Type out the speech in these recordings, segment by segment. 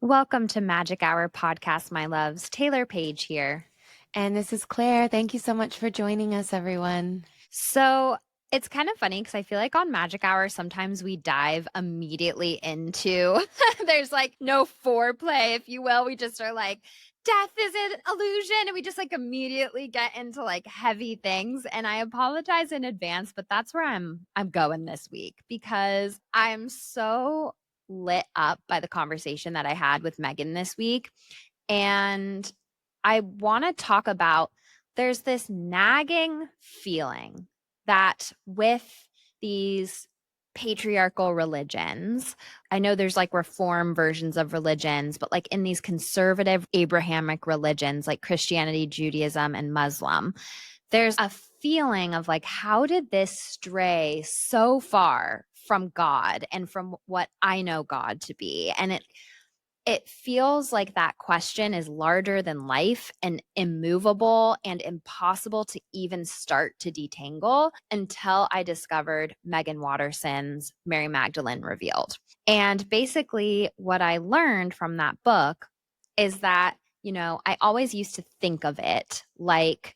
Welcome to Magic Hour Podcast, my loves. Taylor Page here. And this is Claire. Thank you so much for joining us, everyone. So it's kind of funny because I feel like on Magic Hour, sometimes we dive immediately into, there's like no foreplay, if you will. We just are like, death is an illusion. And we just like immediately get into like heavy things. And I apologize in advance, but that's where I'm going this week because I'm so lit up by the conversation that I had with Meggan this week. And I want to talk about there's this nagging feeling that with these patriarchal religions, I know there's like reform versions of religions, but like in these conservative Abrahamic religions like Christianity, Judaism, and Muslim, there's a feeling of like, how did this stray so far from God and from what I know God to be? And it feels like that question is larger than life and immovable and impossible to even start to detangle until I discovered Meggan Watterson's Mary Magdalene Revealed. And basically, what I learned from that book is that, I always used to think of it like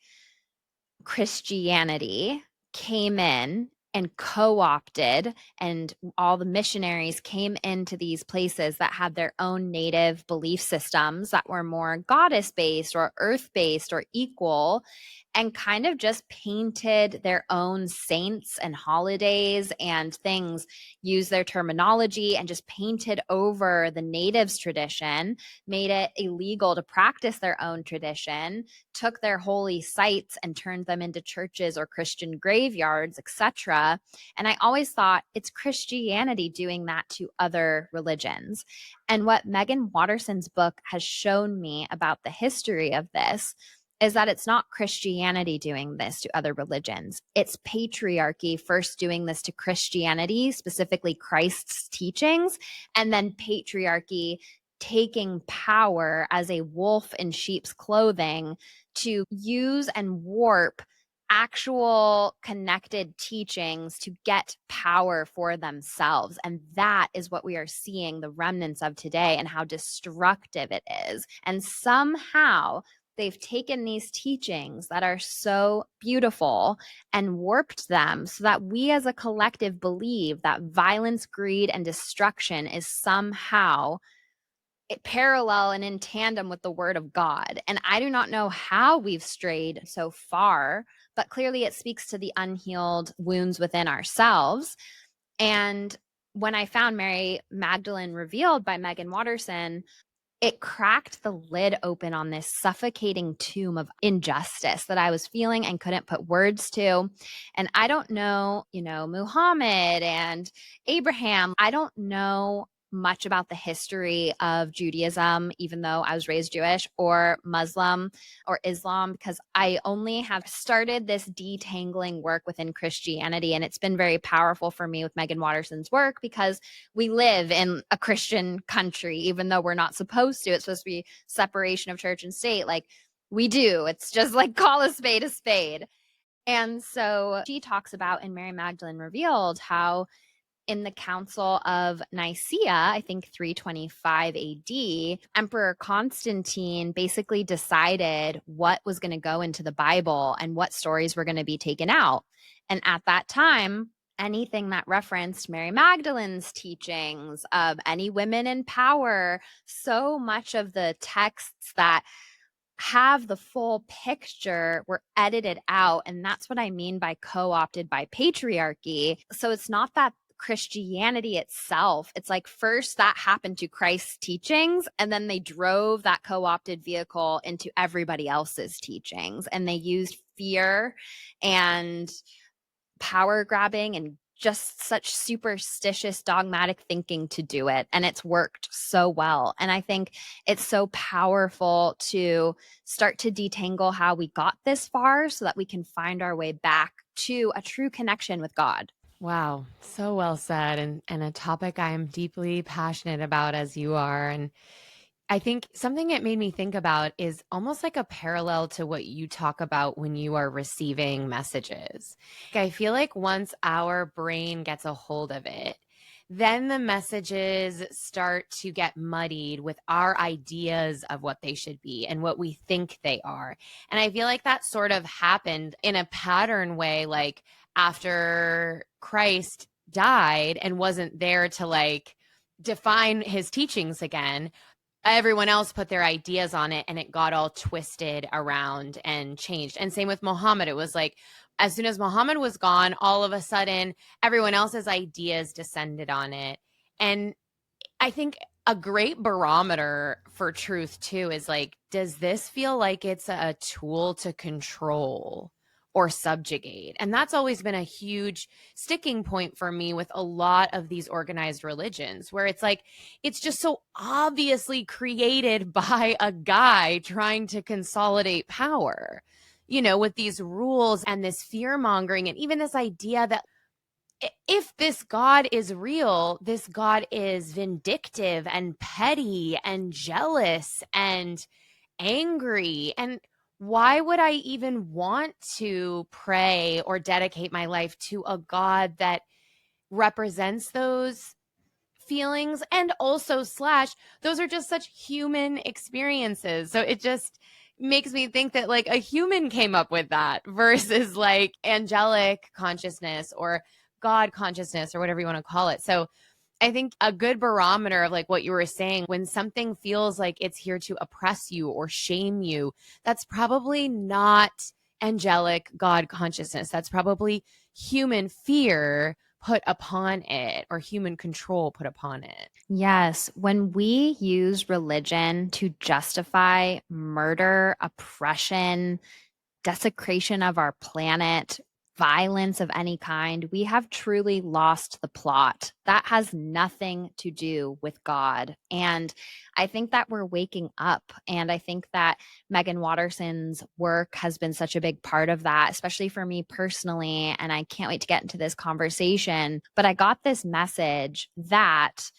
Christianity came in and co-opted, and all the missionaries came into these places that had their own native belief systems that were more goddess based or earth based or equal, and kind of just painted their own saints and holidays and things, used their terminology and just painted over the natives tradition, made it illegal to practice their own tradition, took their holy sites and turned them into churches or Christian graveyards, etc. And I always thought it's Christianity doing that to other religions. And what Meggan Watterson's book has shown me about the history of this is that it's not Christianity doing this to other religions. It's patriarchy first doing this to Christianity, specifically Christ's teachings, and then patriarchy taking power as a wolf in sheep's clothing to use and warp actual connected teachings to get power for themselves. And that is what we are seeing the remnants of today and how destructive it is. And somehow they've taken these teachings that are so beautiful and warped them so that we as a collective believe that violence, greed, and destruction is somehow parallel and in tandem with the word of God. And I do not know how we've strayed so far, but clearly it speaks to the unhealed wounds within ourselves. And when I found Mary Magdalene Revealed by Meggan Watterson, it cracked the lid open on this suffocating tomb of injustice that I was feeling and couldn't put words to. And I don't know, Muhammad and Abraham, I don't know much about the history of Judaism, even though I was raised Jewish, or Muslim or Islam, because I only have started this detangling work within Christianity. And it's been very powerful for me with Meggan Watterson's work because we live in a Christian country, even though we're not supposed to. It's supposed to be separation of church and state. Like we do. It's just like call a spade a spade. And so she talks about in Mary Magdalene Revealed how in the Council of Nicaea, I think 325 AD, Emperor Constantine basically decided what was going to go into the Bible and what stories were going to be taken out. And at that time, anything that referenced Mary Magdalene's teachings of any women in power, so much of the texts that have the full picture were edited out. And that's what I mean by co-opted by patriarchy. So it's not that Christianity itself, it's like first that happened to Christ's teachings, and then they drove that co-opted vehicle into everybody else's teachings. And they used fear and power grabbing and just such superstitious dogmatic thinking to do it, and it's worked so well. And I think it's so powerful to start to detangle how we got this far so that we can find our way back to a true connection with God. Wow, so well said, and a topic I am deeply passionate about as you are. And I think something it made me think about is almost like a parallel to what you talk about when you are receiving messages. I feel like once our brain gets a hold of it, then the messages start to get muddied with our ideas of what they should be and what we think they are. And I feel like that sort of happened in a pattern way, like after Christ died and wasn't there to like define his teachings again, everyone else put their ideas on it and it got all twisted around and changed. And same with Muhammad. It was like, as soon as Muhammad was gone, all of a sudden, everyone else's ideas descended on it. And I think a great barometer for truth too is like, does this feel like it's a tool to control or subjugate? And that's always been a huge sticking point for me with a lot of these organized religions, where it's like, it's just so obviously created by a guy trying to consolidate power, you know, with these rules and this fear mongering, and even this idea that if this God is real, this God is vindictive and petty and jealous and angry. And why would I even want to pray or dedicate my life to a God that represents those feelings? And also, slash, those are just such human experiences. So it just makes me think that like a human came up with that versus like angelic consciousness or God consciousness or whatever you want to call it. So I think a good barometer of like what you were saying, when something feels like it's here to oppress you or shame you, that's probably not angelic God consciousness. That's probably human fear put upon it, or human control put upon it. Yes, when we use religion to justify murder, oppression, desecration of our planet, violence of any kind, we have truly lost the plot. That has nothing to do with God. And I think that we're waking up. And I think that Meggan Watterson's work has been such a big part of that, especially for me personally. And I can't wait to get into this conversation. But I got this message that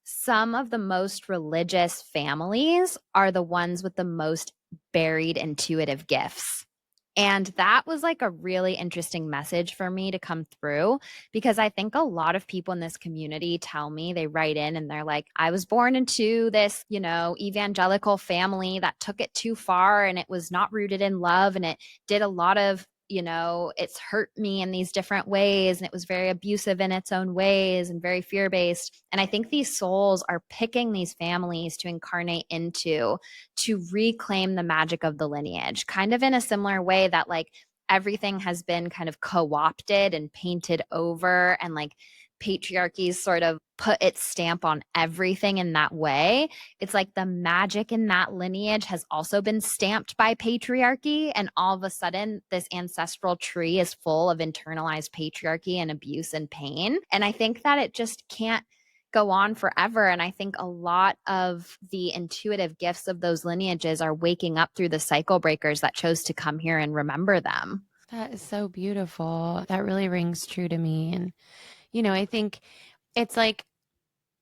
some of the most religious families are the ones with the most buried intuitive gifts. And that was like a really interesting message for me to come through, because I think a lot of people in this community tell me, they write in and they're like, I was born into this, evangelical family that took it too far and it was not rooted in love and it did a lot of, it's hurt me in these different ways and it was very abusive in its own ways and very fear based. And I think these souls are picking these families to incarnate into, to reclaim the magic of the lineage, kind of in a similar way that like everything has been kind of co-opted and painted over, and like patriarchy's sort of put its stamp on everything in that way. It's like the magic in that lineage has also been stamped by patriarchy, and all of a sudden this ancestral tree is full of internalized patriarchy and abuse and pain. And I think that it just can't go on forever. And I think a lot of the intuitive gifts of those lineages are waking up through the cycle breakers that chose to come here and remember them. That is so beautiful. That really rings true to me. And, I think it's like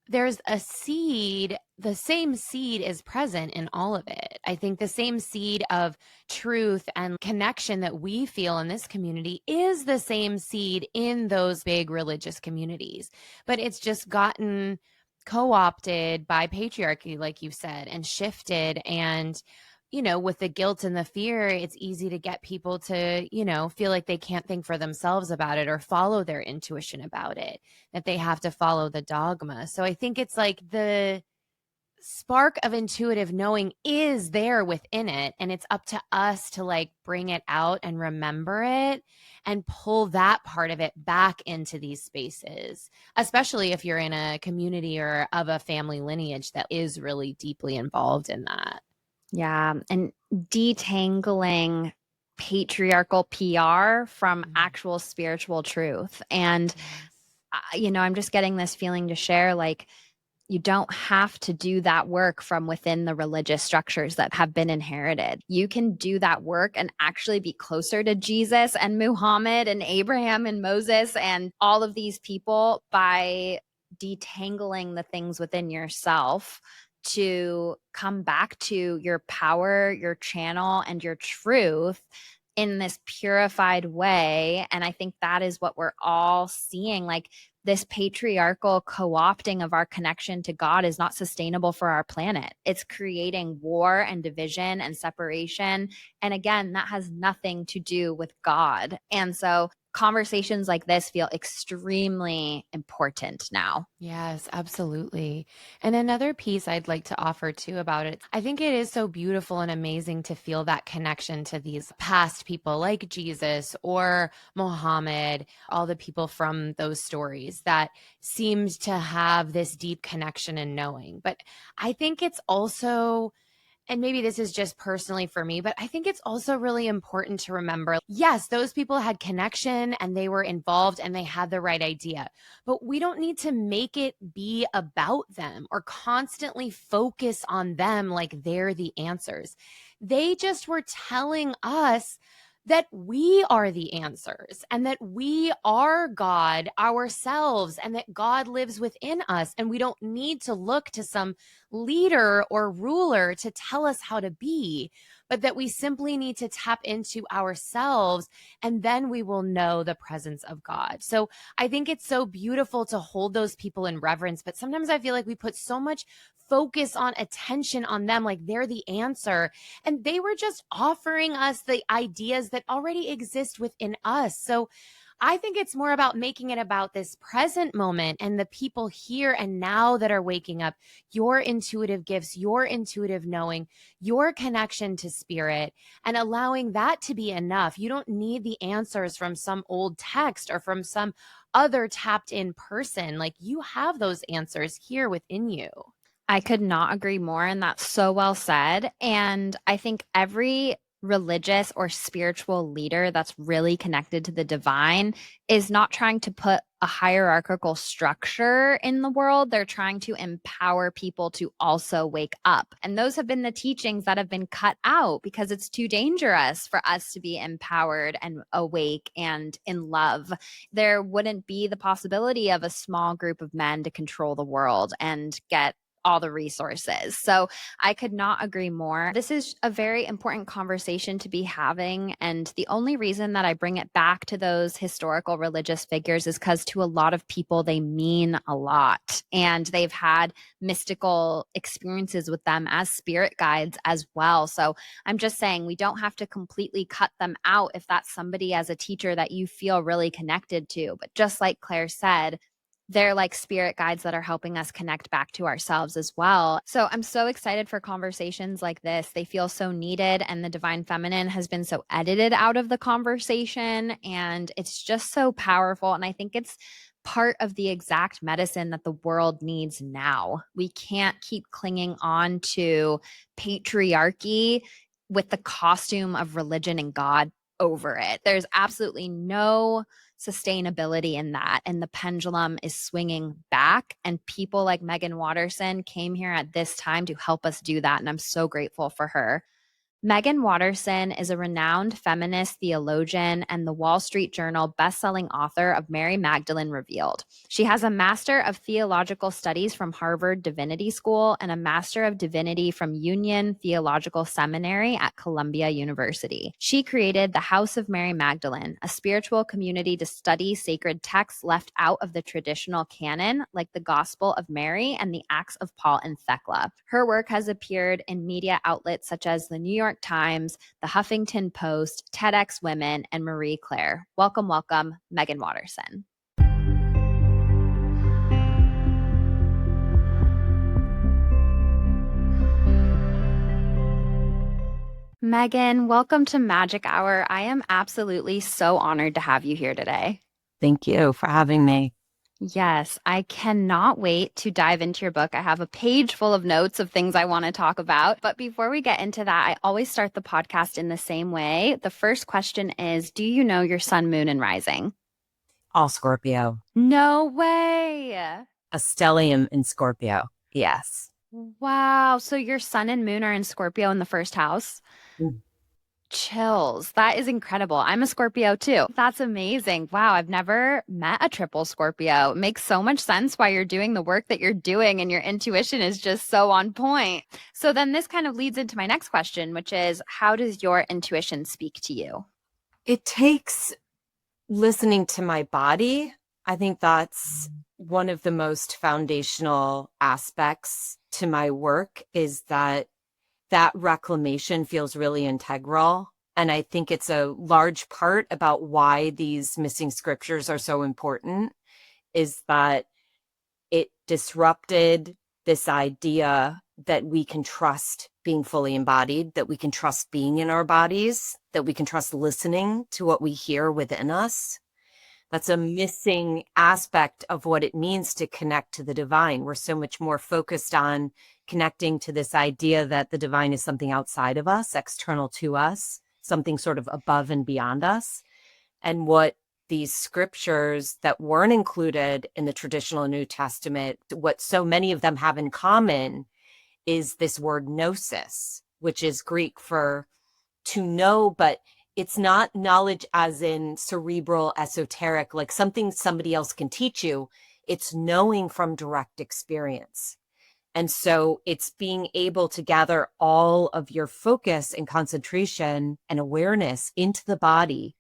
there's a seed, the same seed is present in all of it. I think the same seed of truth and connection that we feel in this community is the same seed in those big religious communities, but it's just gotten co-opted by patriarchy, like you said, and shifted. And with the guilt and the fear, it's easy to get people to, feel like they can't think for themselves about it or follow their intuition about it, that they have to follow the dogma. So I think it's like the spark of intuitive knowing is there within it. And it's up to us to like bring it out and remember it and pull that part of it back into these spaces, especially if you're in a community or of a family lineage that is really deeply involved in that. Yeah. And detangling patriarchal PR from actual spiritual truth. And, Yes. I'm just getting this feeling to share like, you don't have to do that work from within the religious structures that have been inherited. You can do that work and actually be closer to Jesus and Muhammad and Abraham and Moses and all of these people by detangling the things within yourself to come back to your power, your channel, and your truth in this purified way. And I think that is what we're all seeing. Like this patriarchal co-opting of our connection to God is not sustainable for our planet. It's creating war and division and separation. And again, that has nothing to do with God. And so conversations like this feel extremely important now. Yes, absolutely. And another piece I'd like to offer too about it, I think it is so beautiful and amazing to feel that connection to these past people like Jesus or Muhammad, all the people from those stories that seemed to have this deep connection and knowing. But I think it's also, and maybe this is just personally for me, but I think it's also really important to remember, yes, those people had connection and they were involved and they had the right idea, but we don't need to make it be about them or constantly focus on them like they're the answers. They just were telling us that we are the answers and that we are God ourselves and that God lives within us. And we don't need to look to some leader or ruler to tell us how to be, but that we simply need to tap into ourselves and then we will know the presence of God. So I think it's so beautiful to hold those people in reverence, but sometimes I feel like we put so much focus on attention on them, like they're the answer. And they were just offering us the ideas that already exist within us. So I think it's more about making it about this present moment and the people here and now that are waking up, your intuitive gifts, your intuitive knowing, your connection to spirit, and allowing that to be enough. You don't need the answers from some old text or from some other tapped in person. Like you have those answers here within you. I could not agree more. And that's so well said. And I think every religious or spiritual leader that's really connected to the divine is not trying to put a hierarchical structure in the world. They're trying to empower people to also wake up. And those have been the teachings that have been cut out because it's too dangerous for us to be empowered and awake and in love. There wouldn't be the possibility of a small group of men to control the world and get all the resources. So I could not agree more. This is a very important conversation to be having. And the only reason that I bring it back to those historical religious figures is because to a lot of people, they mean a lot. And they've had mystical experiences with them as spirit guides as well. So I'm just saying we don't have to completely cut them out if that's somebody as a teacher that you feel really connected to. But just like Claire said, they're like spirit guides that are helping us connect back to ourselves as well. So I'm so excited for conversations like this. They feel so needed, and the divine feminine has been so edited out of the conversation, and it's just so powerful. And I think it's part of the exact medicine that the world needs now. We can't keep clinging on to patriarchy with the costume of religion and God over it. There's absolutely no sustainability in that. And the pendulum is swinging back. And people like Meggan Watterson came here at this time to help us do that. And I'm so grateful for her. Meggan Watterson is a renowned feminist theologian and the Wall Street Journal bestselling author of Mary Magdalene Revealed. She has a Master of Theological Studies from Harvard Divinity School and a Master of Divinity from Union Theological Seminary at Columbia University. She created the House of Mary Magdalene, a spiritual community to study sacred texts left out of the traditional canon, like the Gospel of Mary and the Acts of Paul and Thecla. Her work has appeared in media outlets such as the New York Times, the Huffington Post, TEDx Women, and Marie Claire. Welcome, welcome, Meggan Watterson. Meggan, welcome to Magic Hour. I am absolutely so honored to have you here today. Thank you for having me. Yes, I cannot wait to dive into your book. I have a page full of notes of things I want to talk about. But before we get into that, I always start the podcast in the same way. The first question is, do you know your sun, moon, and rising? All Scorpio. No way. A stellium in Scorpio. Yes. Wow. So your sun and moon are in Scorpio in the first house? Mm. Chills. That is incredible. I'm a Scorpio too. That's amazing. Wow. I've never met a triple Scorpio. It makes so much sense why you're doing the work that you're doing, and your intuition is just so on point. So then this kind of leads into my next question, which is, how does your intuition speak to you? It takes listening to my body. I think that's one of the most foundational aspects to my work, is that reclamation feels really integral. And I think it's a large part about why these missing scriptures are so important, is that it disrupted this idea that we can trust being fully embodied, that we can trust being in our bodies, that we can trust listening to what we hear within us. That's a missing aspect of what it means to connect to the divine. We're so much more focused on connecting to this idea that the divine is something outside of us, external to us, something sort of above and beyond us. And what these scriptures that weren't included in the traditional New Testament, what so many of them have in common is this word gnosis, which is Greek for to know, but it's not knowledge as in cerebral, esoteric, like something somebody else can teach you. It's knowing from direct experience. And so it's being able to gather all of your focus and concentration and awareness into the body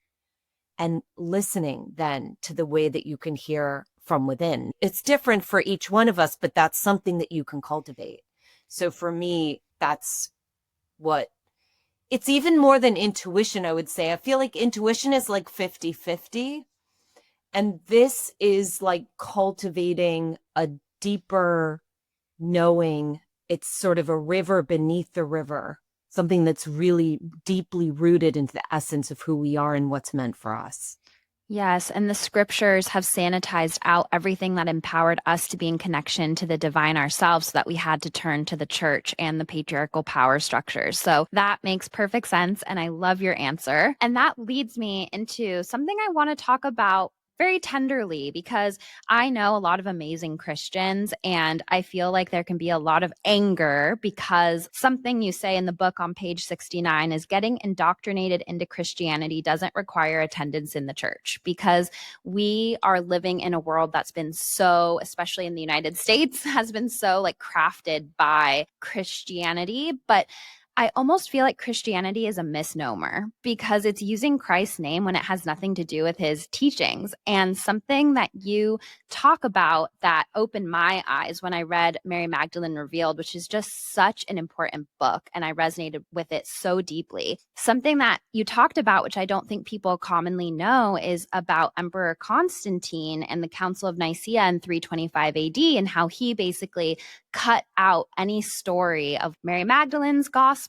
and listening then to the way that you can hear from within. It's different for each one of us, but that's something that you can cultivate. So for me, that's what it's even more than intuition, I would say. I feel like intuition is like 50-50. And this is like cultivating a deeper knowing. It's sort of a river beneath the river, something that's really deeply rooted into the essence of who we are and what's meant for us. Yes, and the scriptures have sanitized out everything that empowered us to be in connection to the divine ourselves, so that we had to turn to the church and the patriarchal power structures. So that makes perfect sense, and I love your answer. And that leads me into something I want to talk about very tenderly, because I know a lot of amazing Christians, and I feel like there can be a lot of anger because something you say in the book on page 69 is getting indoctrinated into Christianity doesn't require attendance in the church, because we are living in a world that's been so, especially in the United States, has been so like crafted by Christianity. But I almost feel like Christianity is a misnomer because it's using Christ's name when it has nothing to do with his teachings. And something that you talk about that opened my eyes when I read Mary Magdalene Revealed, which is just such an important book, and I resonated with it so deeply. Something that you talked about, which I don't think people commonly know, is about Emperor Constantine and the Council of Nicaea in 325 AD, and how he basically cut out any story of Mary Magdalene's gospel.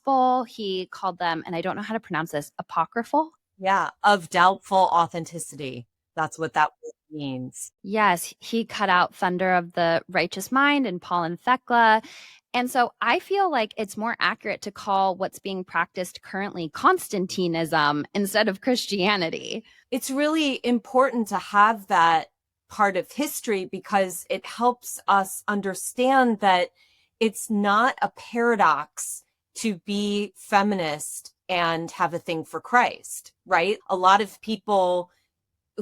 He called them, and I don't know how to pronounce this, apocryphal. Yeah, of doubtful authenticity. That's what that word means. Yes, he cut out Thunder of the Righteous Mind and Paul and Thecla. And so I feel like it's more accurate to call what's being practiced currently Constantinism instead of Christianity. It's really important to have that part of history because it helps us understand that it's not a paradox to be feminist and have a thing for Christ, right? A lot of people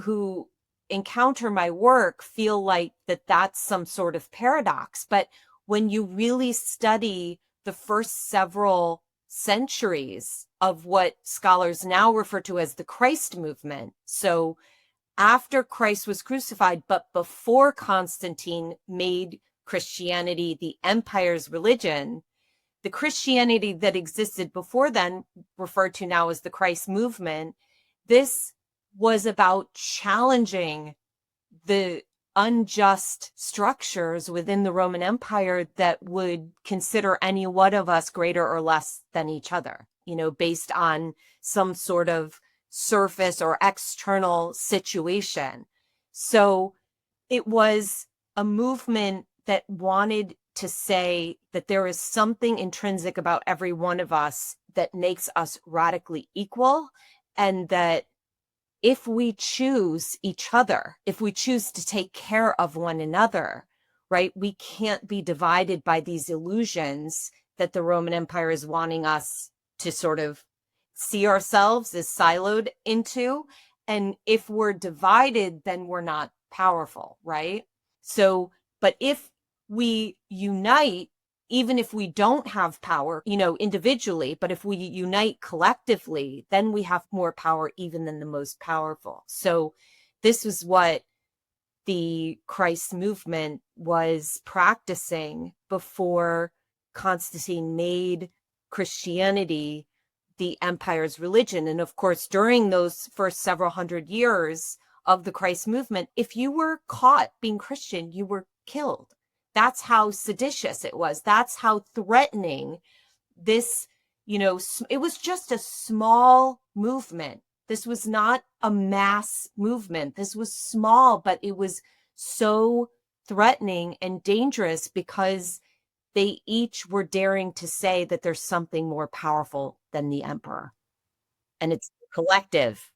who encounter my work feel like that's some sort of paradox. But when you really study the first several centuries of what scholars now refer to as the Christ movement, so after Christ was crucified, but before Constantine made Christianity the empire's religion, the Christianity that existed before then, referred to now as the Christ movement, this was about challenging the unjust structures within the Roman Empire that would consider any one of us greater or less than each other, based on some sort of surface or external situation. So it was a movement that wanted to say that there is something intrinsic about every one of us that makes us radically equal, and that if we choose each other, if we choose to take care of one another, right, we can't be divided by these illusions that the Roman Empire is wanting us to sort of see ourselves as siloed into. And if we're divided, then we're not powerful, right? So, but if we unite even if we don't have power, individually, but if we unite collectively, then we have more power even than the most powerful. So this was what the Christ movement was practicing before Constantine made Christianity the empire's religion. And of course, during those first several hundred years of the Christ movement, if you were caught being Christian, you were killed. That's how seditious it was. That's how threatening this, it was just a small movement. This was not a mass movement. This was small, but it was so threatening and dangerous because they each were daring to say that there's something more powerful than the emperor. And it's collective.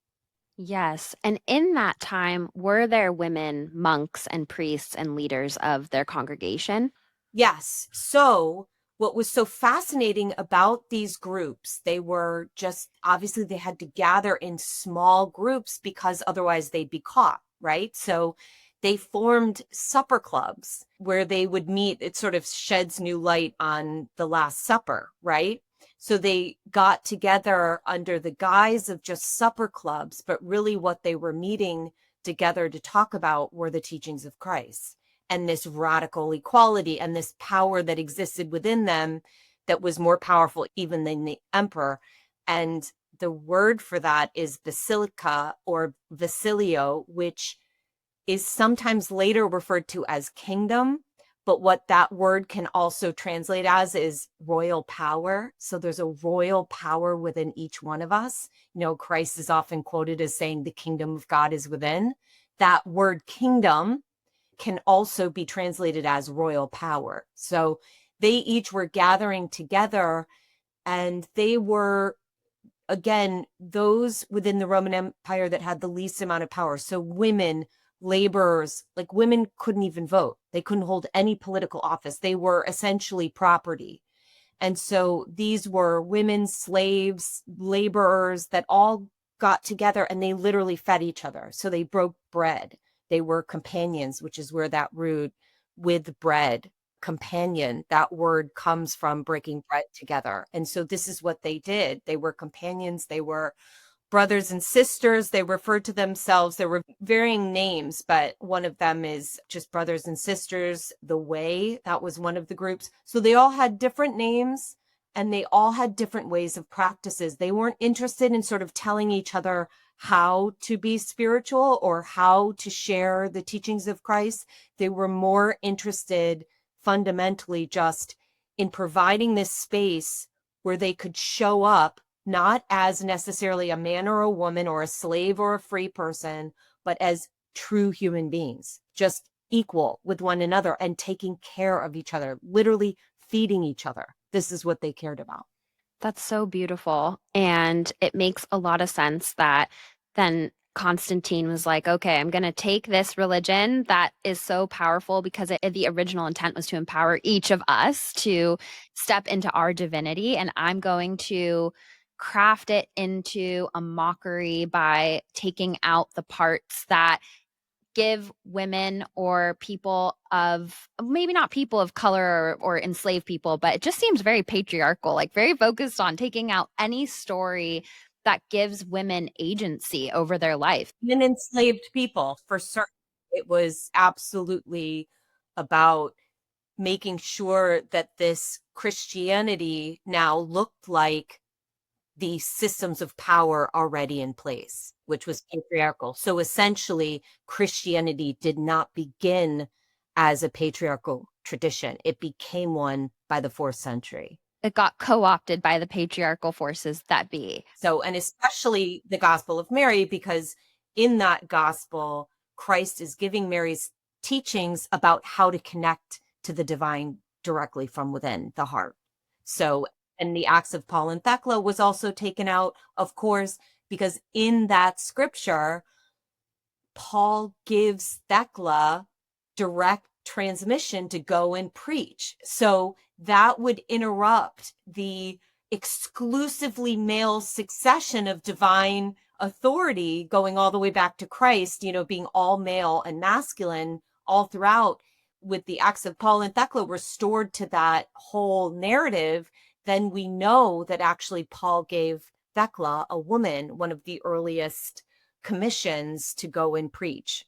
Yes. And in that time, were there women, monks, and priests and leaders of their congregation? Yes. So what was so fascinating about these groups, they were just, obviously they had to gather in small groups because otherwise they'd be caught, right? So they formed supper clubs where they would meet. It sort of sheds new light on the Last Supper, right? So they got together under the guise of just supper clubs, but really what they were meeting together to talk about were the teachings of Christ and this radical equality and this power that existed within them that was more powerful even than the emperor. And the word for that is basilica or basilio, which is sometimes later referred to as kingdom. But what that word can also translate as is royal power. So there's a royal power within each one of us. Christ is often quoted as saying the kingdom of God is within. That word kingdom can also be translated as royal power. So they each were gathering together, and they were, again, those within the Roman Empire that had the least amount of power. So women, laborers, like women couldn't even vote. They couldn't hold any political office. They were essentially property. And so these were women, slaves, laborers that all got together and they literally fed each other. So they broke bread. They were companions, which is where that root with bread, companion, that word comes from breaking bread together. And so this is what they did. They were companions. They were brothers and sisters. They referred to themselves. There were varying names, but one of them is just brothers and sisters. The Way, that was one of the groups. So they all had different names and they all had different ways of practices. They weren't interested in sort of telling each other how to be spiritual or how to share the teachings of Christ. They were more interested fundamentally just in providing this space where they could show up not as necessarily a man or a woman or a slave or a free person, but as true human beings, just equal with one another and taking care of each other, literally feeding each other. This is what they cared about. That's so beautiful. And it makes a lot of sense that then Constantine was like, okay, I'm going to take this religion that is so powerful because the original intent was to empower each of us to step into our divinity. And I'm going to craft it into a mockery by taking out the parts that give women or people of maybe not people of color or enslaved people, but it just seems very patriarchal, like very focused on taking out any story that gives women agency over their life. And enslaved people, for certain. It was absolutely about making sure that this Christianity now looked like the systems of power already in place, which was patriarchal. So essentially, Christianity did not begin as a patriarchal tradition. It became one by the 4th century. It got co-opted by the patriarchal forces that be. So, and especially the Gospel of Mary, because in that gospel, Christ is giving Mary's teachings about how to connect to the divine directly from within the heart. So, and the Acts of Paul and Thecla was also taken out, of course, because in that scripture, Paul gives Thecla direct transmission to go and preach. So that would interrupt the exclusively male succession of divine authority going all the way back to Christ, being all male and masculine all throughout. with the Acts of Paul and Thecla restored to that whole narrative, then we know that actually Paul gave Thecla, a woman, one of the earliest commissions to go and preach.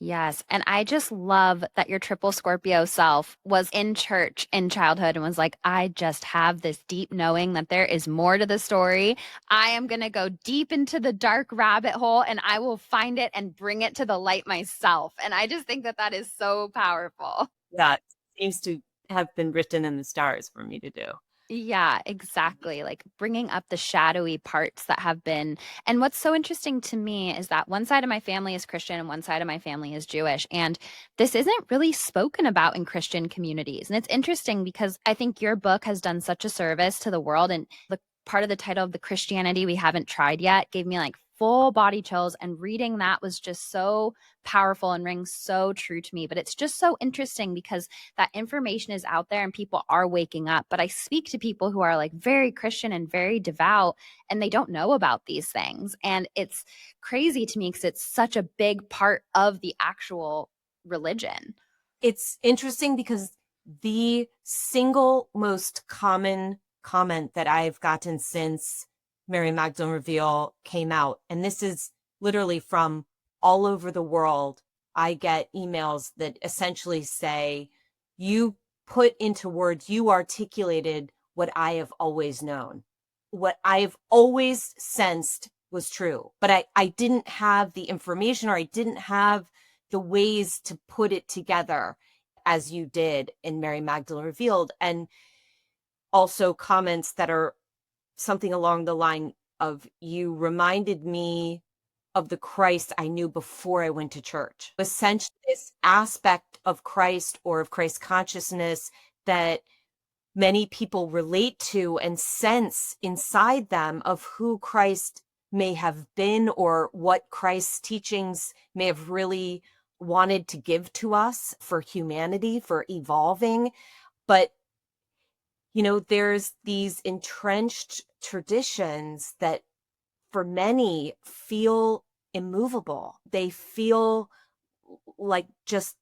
Yes. And I just love that your triple Scorpio self was in church in childhood and was like, I just have this deep knowing that there is more to the story. I am going to go deep into the dark rabbit hole and I will find it and bring it to the light myself. And I just think that that is so powerful. That seems to have been written in the stars for me to do. Yeah, exactly. Like bringing up the shadowy parts that have been. And what's so interesting to me is that one side of my family is Christian and one side of my family is Jewish. And this isn't really spoken about in Christian communities. And it's interesting because I think your book has done such a service to the world. And the part of the title of the Christianity we haven't tried yet gave me like full body chills. And reading that was just so powerful and rings so true to me. But it's just so interesting because that information is out there and people are waking up. But I speak to people who are like very Christian and very devout and they don't know about these things. And it's crazy to me because it's such a big part of the actual religion. It's interesting because the single most common comment that I've gotten since Mary Magdalene Reveal came out, and this is literally from all over the world, I get emails that essentially say, you put into words, you articulated what I have always known. What I've always sensed was true, but I didn't have the information, or I didn't have the ways to put it together as you did in Mary Magdalene Revealed. And also comments that are something along the line of, you reminded me of the Christ I knew before I went to church. Essentially, this aspect of Christ or of Christ consciousness that many people relate to and sense inside them of who Christ may have been, or what Christ's teachings may have really wanted to give to us for humanity, for evolving. But, you know, there's these entrenched traditions that for many feel immovable. They feel like just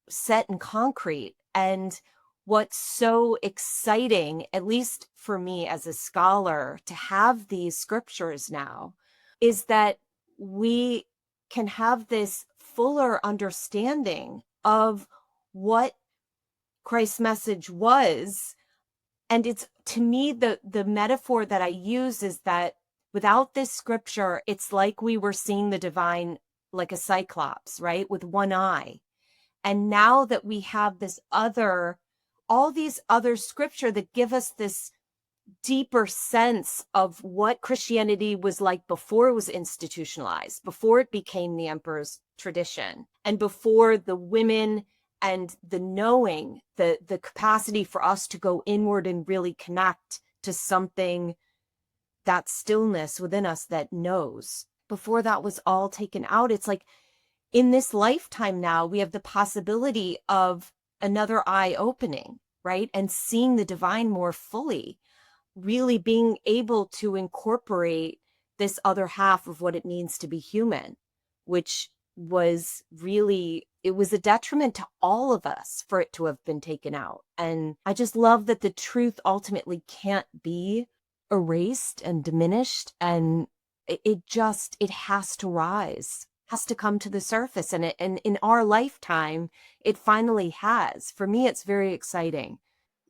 set in concrete. And what's so exciting, at least for me as a scholar, to have these scriptures now, is that we can have this fuller understanding of what Christ's message was. And it's, to me, the metaphor that I use is that without this scripture, it's like we were seeing the divine like a cyclops, right? With one eye. And now that we have this other, all these other scripture that give us this deeper sense of what Christianity was like before it was institutionalized, before it became the emperor's tradition, and before the women and the knowing, the capacity for us to go inward and really connect to something, that stillness within us that knows. Before that was all taken out, it's like in this lifetime now, we have the possibility of another eye opening, right? And seeing the divine more fully, really being able to incorporate this other half of what it means to be human, which was really, it was a detriment to all of us for it to have been taken out. And I just love that the truth ultimately can't be erased and diminished. And it has to rise, has to come to the surface. And in our lifetime, it finally has. For me, it's very exciting.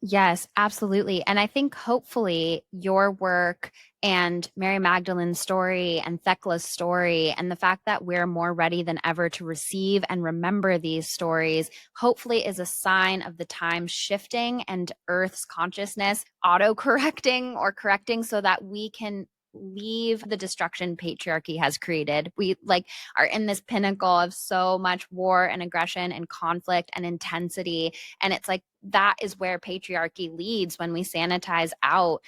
Yes, absolutely. And I think hopefully your work and Mary Magdalene's story and Thecla's story and the fact that we're more ready than ever to receive and remember these stories, hopefully is a sign of the time shifting and Earth's consciousness auto-correcting or correcting so that we can leave the destruction patriarchy has created. We like are in this pinnacle of so much war and aggression and conflict and intensity. And it's like that is where patriarchy leads when we sanitize out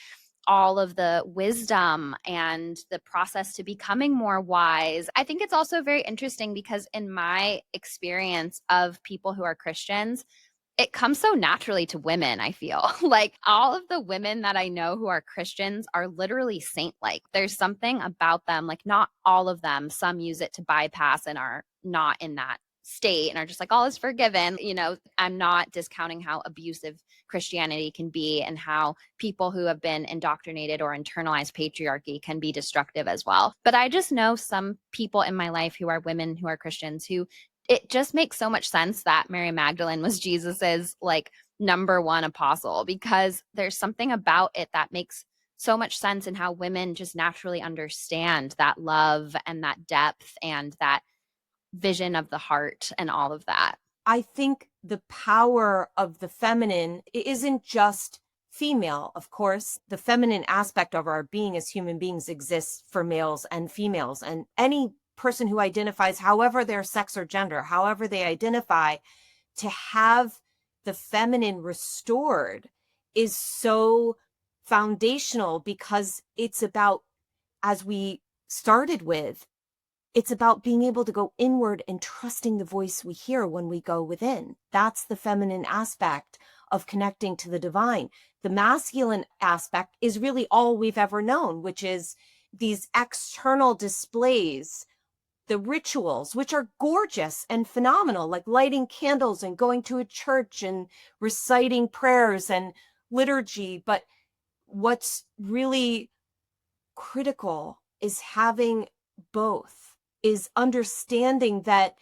all of the wisdom and the process to becoming more wise. I think it's also very interesting because in my experience of people who are Christians, it comes so naturally to women, I feel. Like all of the women that I know who are Christians are literally saint-like. There's something about them, like not all of them. Some use it to bypass and are not in that state and are just like, all is forgiven. I'm not discounting how abusive Christianity can be and how people who have been indoctrinated or internalized patriarchy can be destructive as well. But I just know some people in my life who are women who are Christians who it just makes so much sense that Mary Magdalene was Jesus's like number one apostle, because there's something about it that makes so much sense in how women just naturally understand that love and that depth and that vision of the heart and all of that. I think the power of the feminine isn't just female. Of course, the feminine aspect of our being as human beings exists for males and females. And any person who identifies, however their sex or gender, however they identify, to have the feminine restored is so foundational, because it's about, as we started with, it's about being able to go inward and trusting the voice we hear when we go within. That's the feminine aspect of connecting to the divine. The masculine aspect is really all we've ever known, which is these external displays, the rituals, which are gorgeous and phenomenal, like lighting candles and going to a church and reciting prayers and liturgy. But what's really critical is having both, is understanding that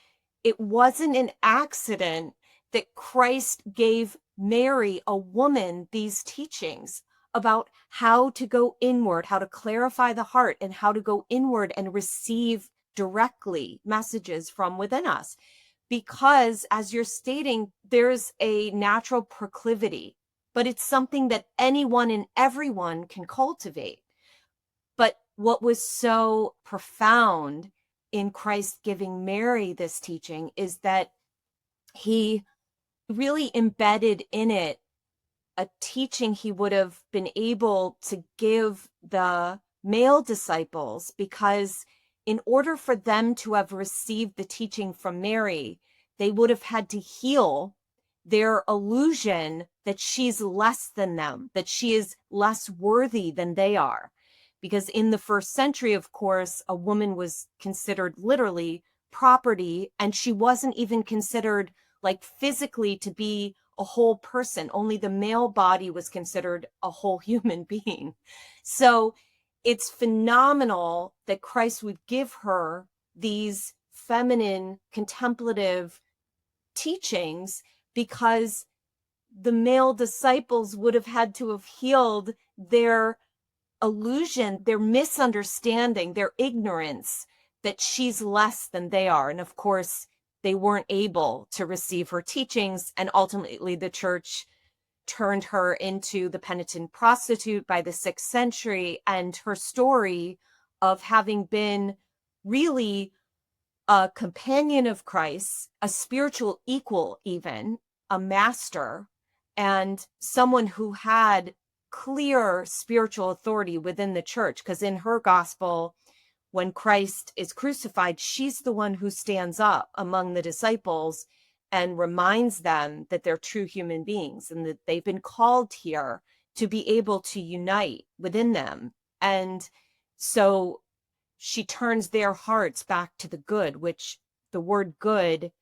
it wasn't an accident that Christ gave Mary, a woman, these teachings about how to go inward, how to clarify the heart, and how to go inward and receive directly messages from within us. Because, as you're stating, there's a natural proclivity, but it's something that anyone and everyone can cultivate. But what was so profound in Christ giving Mary this teaching is that he really embedded in it a teaching he would have been able to give the male disciples, because in order for them to have received the teaching from Mary, they would have had to heal their illusion that she's less than them, that she is less worthy than they are. Because in the first century, of course, a woman was considered literally property, and she wasn't even considered like physically to be a whole person. Only the male body was considered a whole human being. So it's phenomenal that Christ would give her these feminine contemplative teachings, because the male disciples would have had to have healed their illusion, their misunderstanding, their ignorance that she's less than they are. And of course, they weren't able to receive her teachings. And ultimately, the church turned her into the penitent prostitute by the 6th century. And her story of having been really a companion of Christ, a spiritual equal, even a master, and someone who had clear spiritual authority within the church. Because in her gospel, when Christ is crucified, she's the one who stands up among the disciples and reminds them that they're true human beings and that they've been called here to be able to unite within them. And so she turns their hearts back to the good, which the word good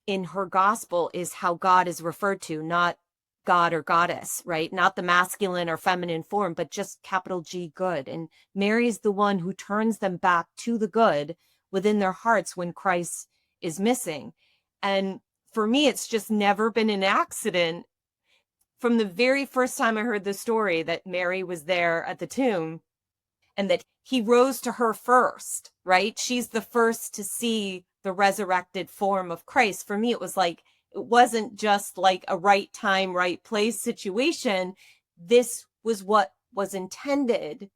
in her gospel is how God is referred to, not God or goddess, right? Not the masculine or feminine form, but just capital G, good. And Mary's the one who turns them back to the good within their hearts when Christ is missing. And for me, it's just never been an accident from the very first time I heard the story that Mary was there at the tomb and that he rose to her first, right? She's the first to see the resurrected form of Christ. For me, it was like, it wasn't just like a right time, right place situation. This was what was intended,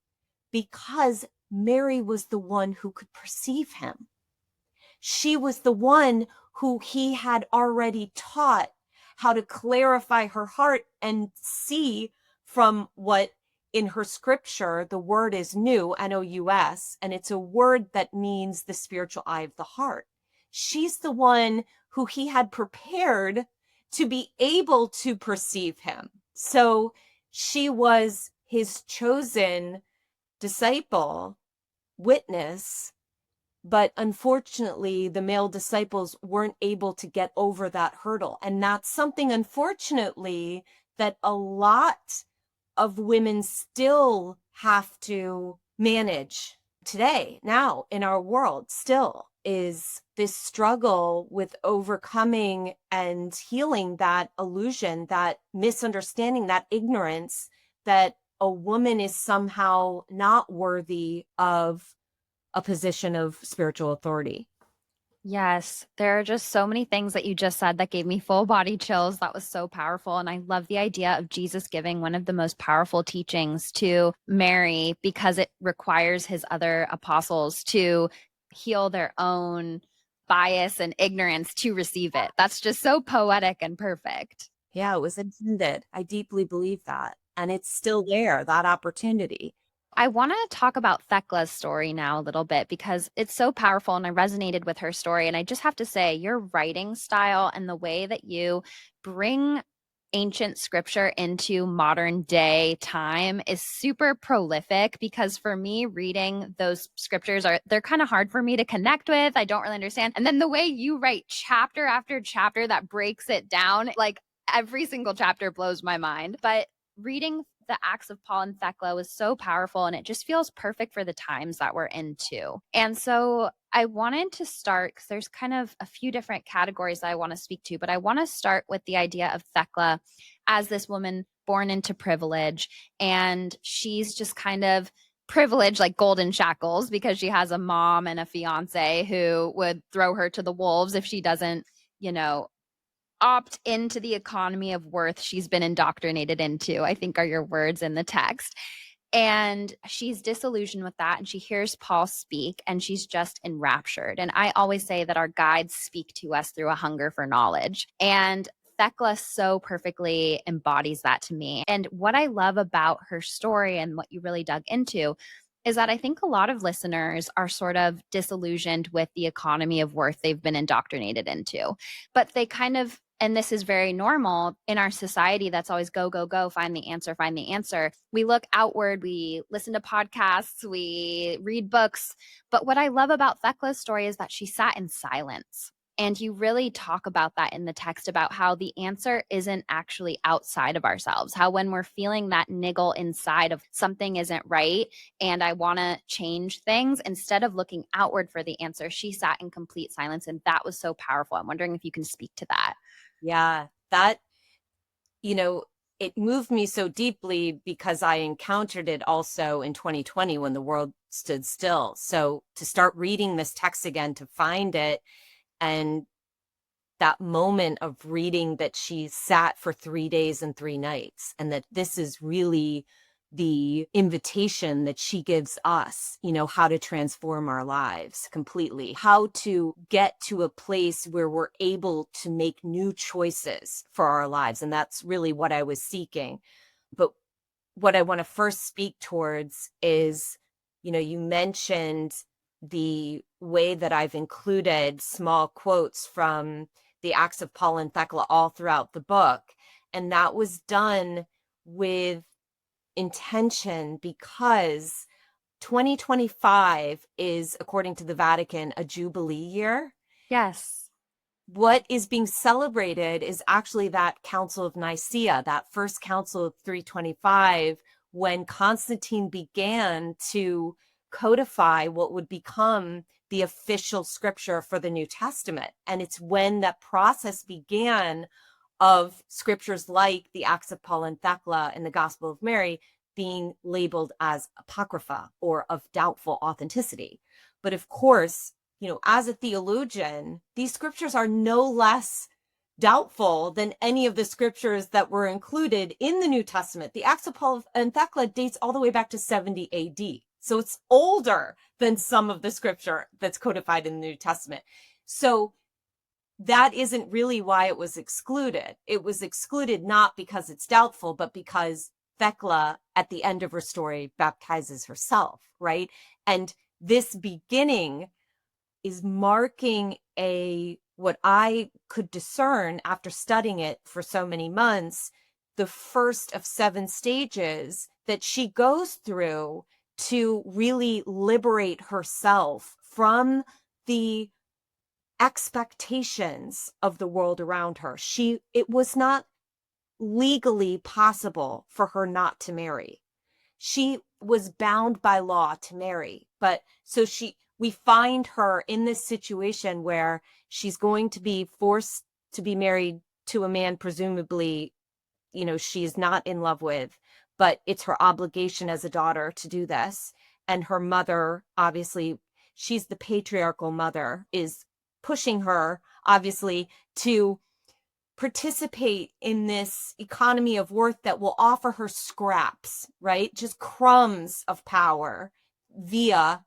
because Mary was the one who could perceive him. She was the one who he had already taught how to clarify her heart and see from what in her scripture, the word is nous, N-O-U-S, and it's a word that means the spiritual eye of the heart. She's the one who he had prepared to be able to perceive him. So she was his chosen disciple, witness, But unfortunately, the male disciples weren't able to get over that hurdle. And that's something, unfortunately, that a lot of women still have to manage today, now in our world, still is this struggle with overcoming and healing that illusion, that misunderstanding, that ignorance that a woman is somehow not worthy of a position of spiritual authority. Yes, there are just so many things that you just said that gave me full body chills. That was so powerful. And I love the idea of Jesus giving one of the most powerful teachings to Mary because it requires his other apostles to heal their own bias and ignorance to receive it. That's just so poetic and perfect. Yeah, it was intended. I deeply believe that. And it's still there, that opportunity. I want to talk about Thecla's story now a little bit because it's so powerful and I resonated with her story. And I just have to say, your writing style and the way that you bring ancient scripture into modern day time is super prolific because for me reading those scriptures they're kind of hard for me to connect with. I don't really understand. And then the way you write chapter after chapter that breaks it down, like every single chapter blows my mind. But reading the Acts of Paul and Thecla was so powerful and it just feels perfect for the times that we're into. And so I wanted to start because there's kind of a few different categories that I want to speak to, but I want to start with the idea of Thecla as this woman born into privilege. And she's just kind of privileged like golden shackles because she has a mom and a fiance who would throw her to the wolves if she doesn't, opt into the economy of worth she's been indoctrinated into, I think are your words in the text. And she's disillusioned with that. And she hears Paul speak and she's just enraptured. And I always say that our guides speak to us through a hunger for knowledge. And Thecla so perfectly embodies that to me. And what I love about her story and what you really dug into is that I think a lot of listeners are sort of disillusioned with the economy of worth they've been indoctrinated into. But they kind of, and this is very normal in our society that's always go, go, go, find the answer, find the answer. We look outward, we listen to podcasts, we read books. But what I love about Thecla's story is that she sat in silence. And you really talk about that in the text about how the answer isn't actually outside of ourselves, how when we're feeling that niggle inside of something isn't right and I want to change things, instead of looking outward for the answer, she sat in complete silence. And that was so powerful. I'm wondering if you can speak to that. Yeah, that, it moved me so deeply because I encountered it also in 2020 when the world stood still. So to start reading this text again, to find it, and that moment of reading that she sat for 3 days and 3 nights, and that this is really the invitation that she gives us, how to transform our lives completely, how to get to a place where we're able to make new choices for our lives. And that's really what I was seeking. But what I want to first speak towards is, you mentioned the way that I've included small quotes from the Acts of Paul and Thecla all throughout the book. And that was done with intention because 2025 is, according to the Vatican, a Jubilee year. Yes. What is being celebrated is actually that Council of Nicaea, that first Council of 325, when Constantine began to codify what would become the official scripture for the New Testament. And it's when that process began of scriptures like the Acts of Paul and Thecla and the Gospel of Mary being labeled as apocrypha or of doubtful authenticity. But of course, as a theologian, these scriptures are no less doubtful than any of the scriptures that were included in the New Testament. The Acts of Paul and Thecla dates all the way back to 70 AD. So it's older than some of the scripture that's codified in the New Testament. So that isn't really why it was excluded. It was excluded not because it's doubtful, but because Thecla, at the end of her story, baptizes herself, right? And this beginning is marking what I could discern after studying it for so many months, the first of 7 stages that she goes through to really liberate herself from the expectations of the world around her. It was not legally possible for her not to marry. She was bound by law to marry. But so we find her in this situation where she's going to be forced to be married to a man, presumably, she's not in love with, but it's her obligation as a daughter to do this. And her mother, obviously, she's the patriarchal mother, is pushing her, obviously, to participate in this economy of worth that will offer her scraps, right? Just crumbs of power via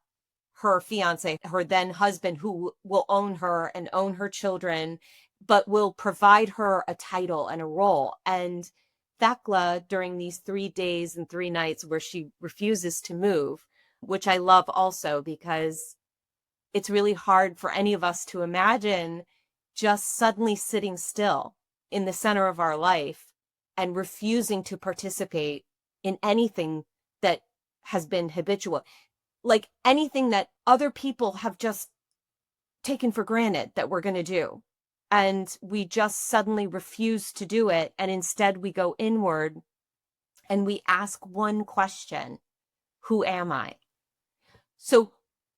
her fiance, her then husband, who will own her and own her children, but will provide her a title and a role. And Thecla, during these 3 days and 3 nights where she refuses to move, which I love also because it's really hard for any of us to imagine just suddenly sitting still in the center of our life and refusing to participate in anything that has been habitual, like anything that other people have just taken for granted that we're going to do. And we just suddenly refuse to do it. And instead we go inward and we ask one question: who am I? So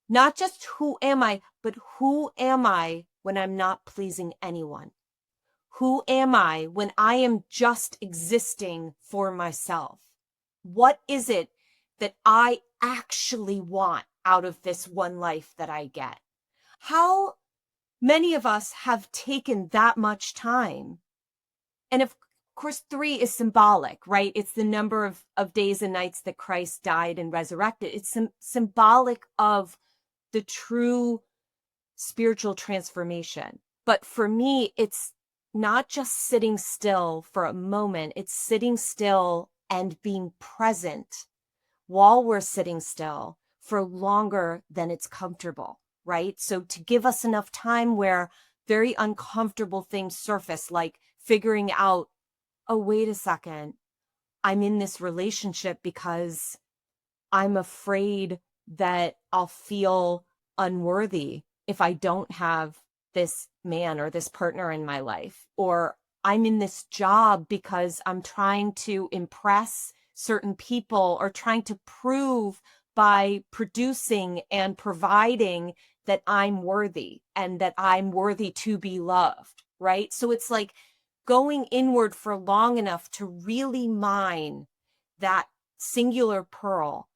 not just who am I, but who am I when I'm not pleasing anyone? Who am I when I am just existing for myself? What is it that I actually want out of this one life that I get? How many of us have taken that much time? And of course, 3 is symbolic, right? It's the number of days and nights that Christ died and resurrected. It's symbolic of the true spiritual transformation. But for me, it's not just sitting still for a moment, it's sitting still and being present while we're sitting still for longer than it's comfortable, right? So to give us enough time where very uncomfortable things surface, like figuring out, oh, wait a second, I'm in this relationship because I'm afraid that I'll feel unworthy if I don't have this man or this partner in my life. Or I'm in this job because I'm trying to impress certain people or trying to prove by producing and providing that I'm worthy and that I'm worthy to be loved, right? So it's like going inward for long enough to really mine that singular pearl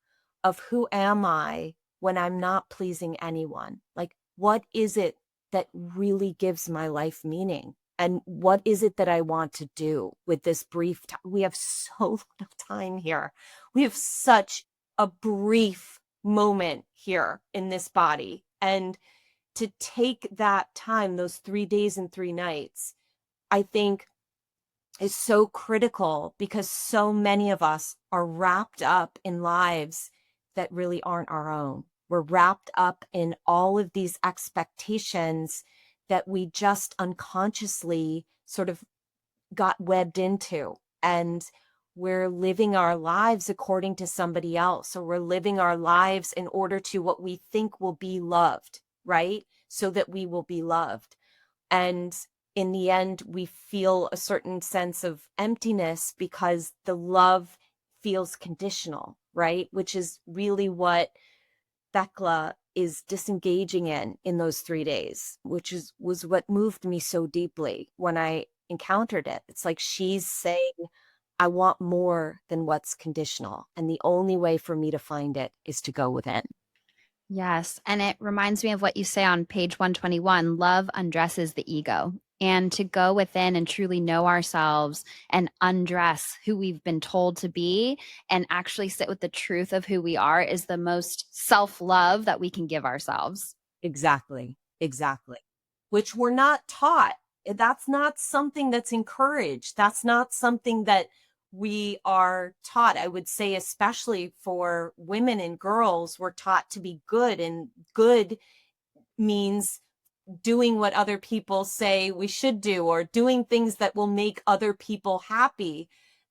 of who am I when I'm not pleasing anyone? Like, what is it that really gives my life meaning? And what is it that I want to do with this brief time? We have so little time here. We have such a brief moment here in this body. And to take that time, those 3 days and 3 nights, I think is so critical because so many of us are wrapped up in lives that really aren't our own. We're wrapped up in all of these expectations that we just unconsciously sort of got webbed into. And we're living our lives according to somebody else. So we're living our lives in order to what we think will be loved, right? So that we will be loved. And in the end, we feel a certain sense of emptiness because the love feels conditional, right? Which is really what Thecla is disengaging in those 3 days, which was what moved me so deeply when I encountered it. It's like she's saying, I want more than what's conditional. And the only way for me to find it is to go within. Yes. And it reminds me of what you say on page 121, love undresses the ego. And to go within and truly know ourselves and undress who we've been told to be and actually sit with the truth of who we are is the most self-love that we can give ourselves. Exactly. Exactly. Which we're not taught. That's not something that's encouraged. That's not something that we are taught. I would say, especially for women and girls, we're taught to be good, and good means doing what other people say we should do or doing things that will make other people happy.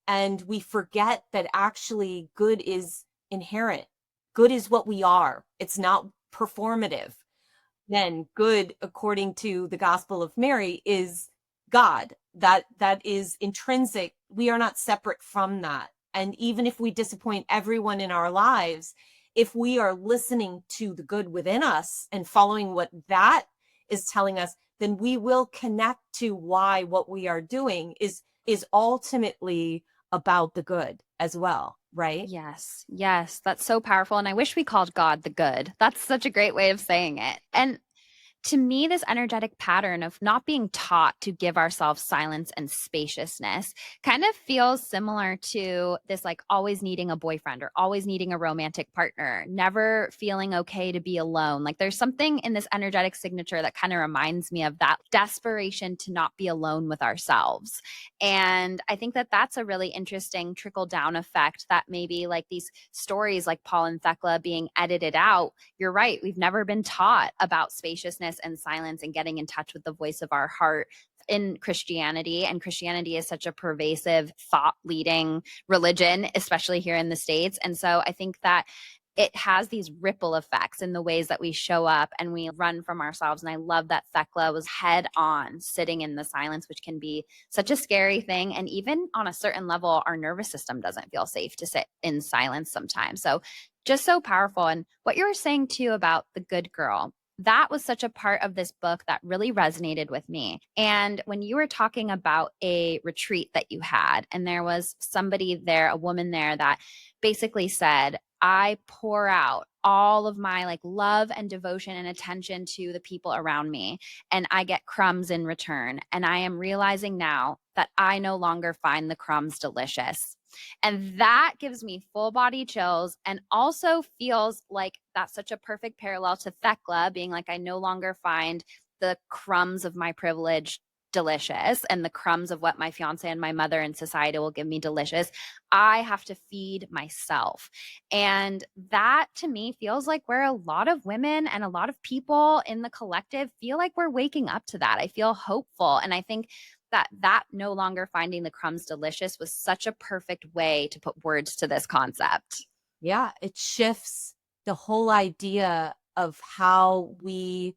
And we forget that actually good is inherent. good is what we are. It's not performative. Then good, according to the Gospel of Mary, is God. That is intrinsic. We are not separate from that. And even if we disappoint everyone in our lives, if we are listening to the good within us and following what that is telling us, then we will connect to why what we are doing is ultimately about the good as well, right? Yes, yes, that's so powerful. And I wish we called God the good. That's such a great way of saying it. And to me, this energetic pattern of not being taught to give ourselves silence and spaciousness kind of feels similar to this, like always needing a boyfriend or always needing a romantic partner, never feeling okay to be alone. Like there's something in this energetic signature that kind of reminds me of that desperation to not be alone with ourselves. And I think that that's a really interesting trickle down effect that maybe like these stories like Paul and Thecla being edited out. You're right. We've never been taught about spaciousness and silence and getting in touch with the voice of our heart in Christianity. And Christianity is such a pervasive, thought leading religion, especially here in the States. And so I think that it has these ripple effects in the ways that we show up and we run from ourselves. And I love that Thecla was head on sitting in the silence, which can be such a scary thing. And even on a certain level, our nervous system doesn't feel safe to sit in silence sometimes. So just so powerful. And what you were saying too about the good girl, that was such a part of this book that really resonated with me. And when you were talking about a retreat that you had, and there was somebody there, a woman there that basically said, I pour out all of my like love and devotion and attention to the people around me, and I get crumbs in return. And I am realizing now that I no longer find the crumbs delicious. And that gives me full body chills and also feels like that's such a perfect parallel to Thecla being like, I no longer find the crumbs of my privilege delicious and the crumbs of what my fiance and my mother and society will give me delicious. I have to feed myself. And that to me feels like where a lot of women and a lot of people in the collective feel like we're waking up to that. I feel hopeful. And I think that no longer finding the crumbs delicious was such a perfect way to put words to this concept. Yeah, it shifts the whole idea of how we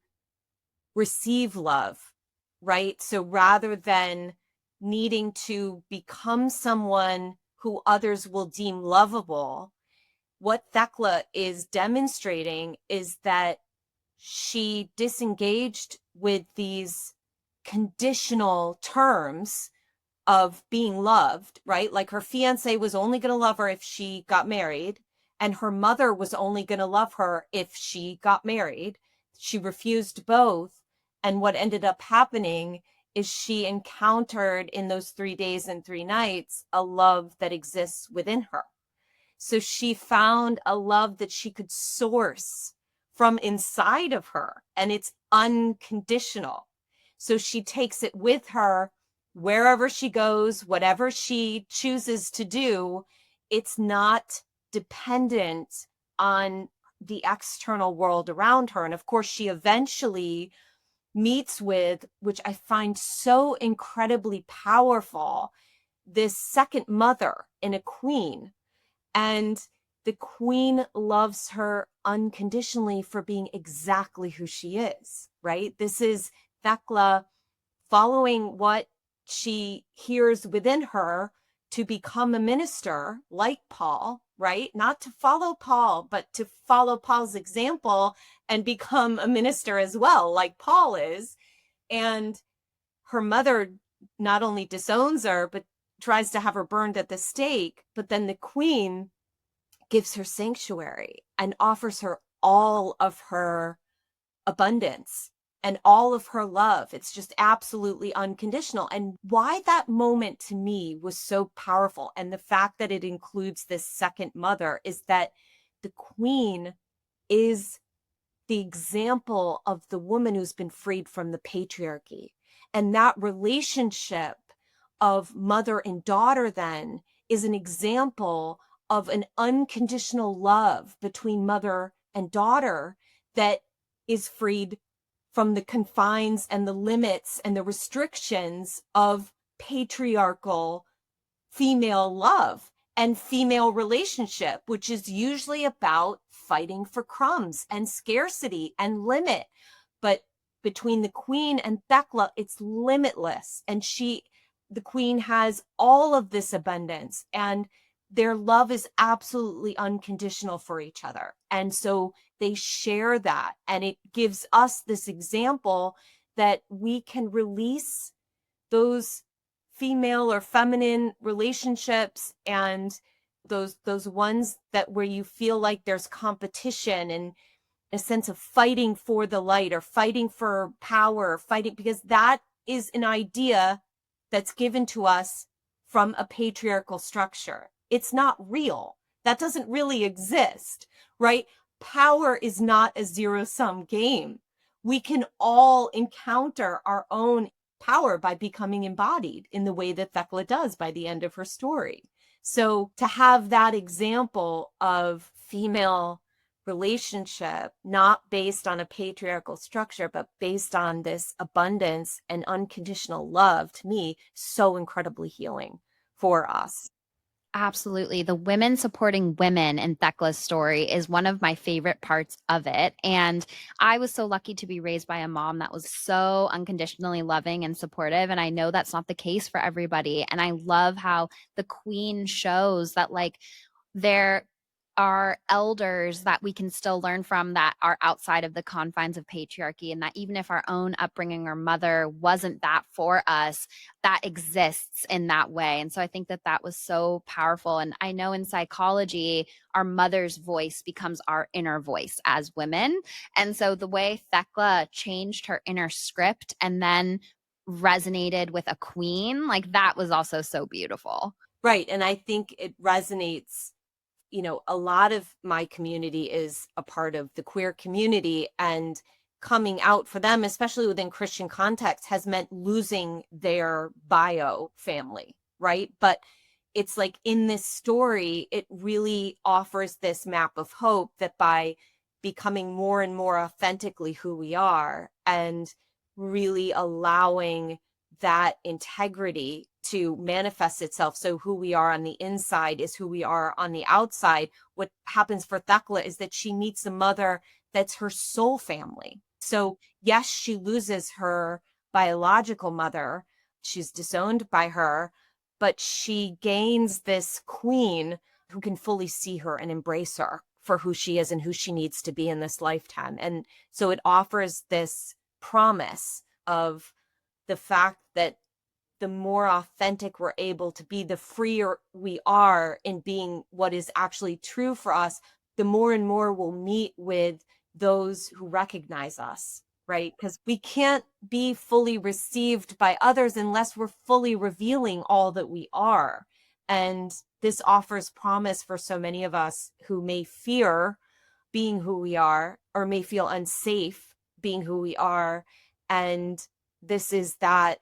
receive love, right? So rather than needing to become someone who others will deem lovable, what Thecla is demonstrating is that she disengaged with these conditional terms of being loved, right? Like her fiance was only going to love her if she got married, and her mother was only going to love her if she got married. She refused both. And what ended up happening is she encountered in those 3 days and 3 nights a love that exists within her. So she found a love that she could source from inside of her, and it's unconditional. So she takes it with her wherever she goes, whatever she chooses to do. It's not dependent on the external world around her. And of course, she eventually meets with, which I find so incredibly powerful, this second mother in a queen. And the queen loves her unconditionally for being exactly who she is, right? This is Thecla following what she hears within her to become a minister like Paul, right? Not to follow Paul, but to follow Paul's example and become a minister as well, like Paul is. And her mother not only disowns her, but tries to have her burned at the stake. But then the queen gives her sanctuary and offers her all of her abundance and all of her love. It's just absolutely unconditional. And why that moment to me was so powerful, and the fact that it includes this second mother, is that the queen is the example of the woman who's been freed from the patriarchy. And that relationship of mother and daughter then is an example of an unconditional love between mother and daughter that is freed from the confines and the limits and the restrictions of patriarchal female love. and female relationship, which is usually about fighting for crumbs and scarcity and limit. But between the queen and Thecla, it's limitless. And the queen has all of this abundance, and their love is absolutely unconditional for each other. And so they share that. And it gives us this example that we can release those female or feminine relationships and those ones that where you feel like there's competition and a sense of fighting for the light or fighting for power, fighting, because that is an idea that's given to us from a patriarchal structure. It's not real. That doesn't really exist, right? Power is not a zero-sum game. We can all encounter our own power by becoming embodied in the way that Thecla does by the end of her story. So to have that example of female relationship, not based on a patriarchal structure, but based on this abundance and unconditional love, to me, so incredibly healing for us. Absolutely. The women supporting women in Thecla's story is one of my favorite parts of it. And I was so lucky to be raised by a mom that was so unconditionally loving and supportive. And I know that's not the case for everybody. And I love how the queen shows that, like, there are elders that we can still learn from that are outside of the confines of patriarchy, and that even if our own upbringing or mother wasn't that for us, that exists in that way. And so I think that that was so powerful. And I know in psychology, our mother's voice becomes our inner voice as women. And so the way Thecla changed her inner script and then resonated with a queen, like, that was also so beautiful. Right. And I think it resonates. A lot of my community is a part of the queer community, and coming out for them, especially within Christian context, has meant losing their bio family, right? But it's like in this story, it really offers this map of hope that by becoming more and more authentically who we are and really allowing that integrity to manifest itself. So who we are on the inside is who we are on the outside. What happens for Thecla is that she meets a mother that's her soul family. So yes, she loses her biological mother. She's disowned by her, but she gains this queen who can fully see her and embrace her for who she is and who she needs to be in this lifetime. And so it offers this promise of the fact that the more authentic we're able to be, the freer we are in being what is actually true for us, the more and more we'll meet with those who recognize us, right? Because we can't be fully received by others unless we're fully revealing all that we are. And this offers promise for so many of us who may fear being who we are or may feel unsafe being who we are. And this is that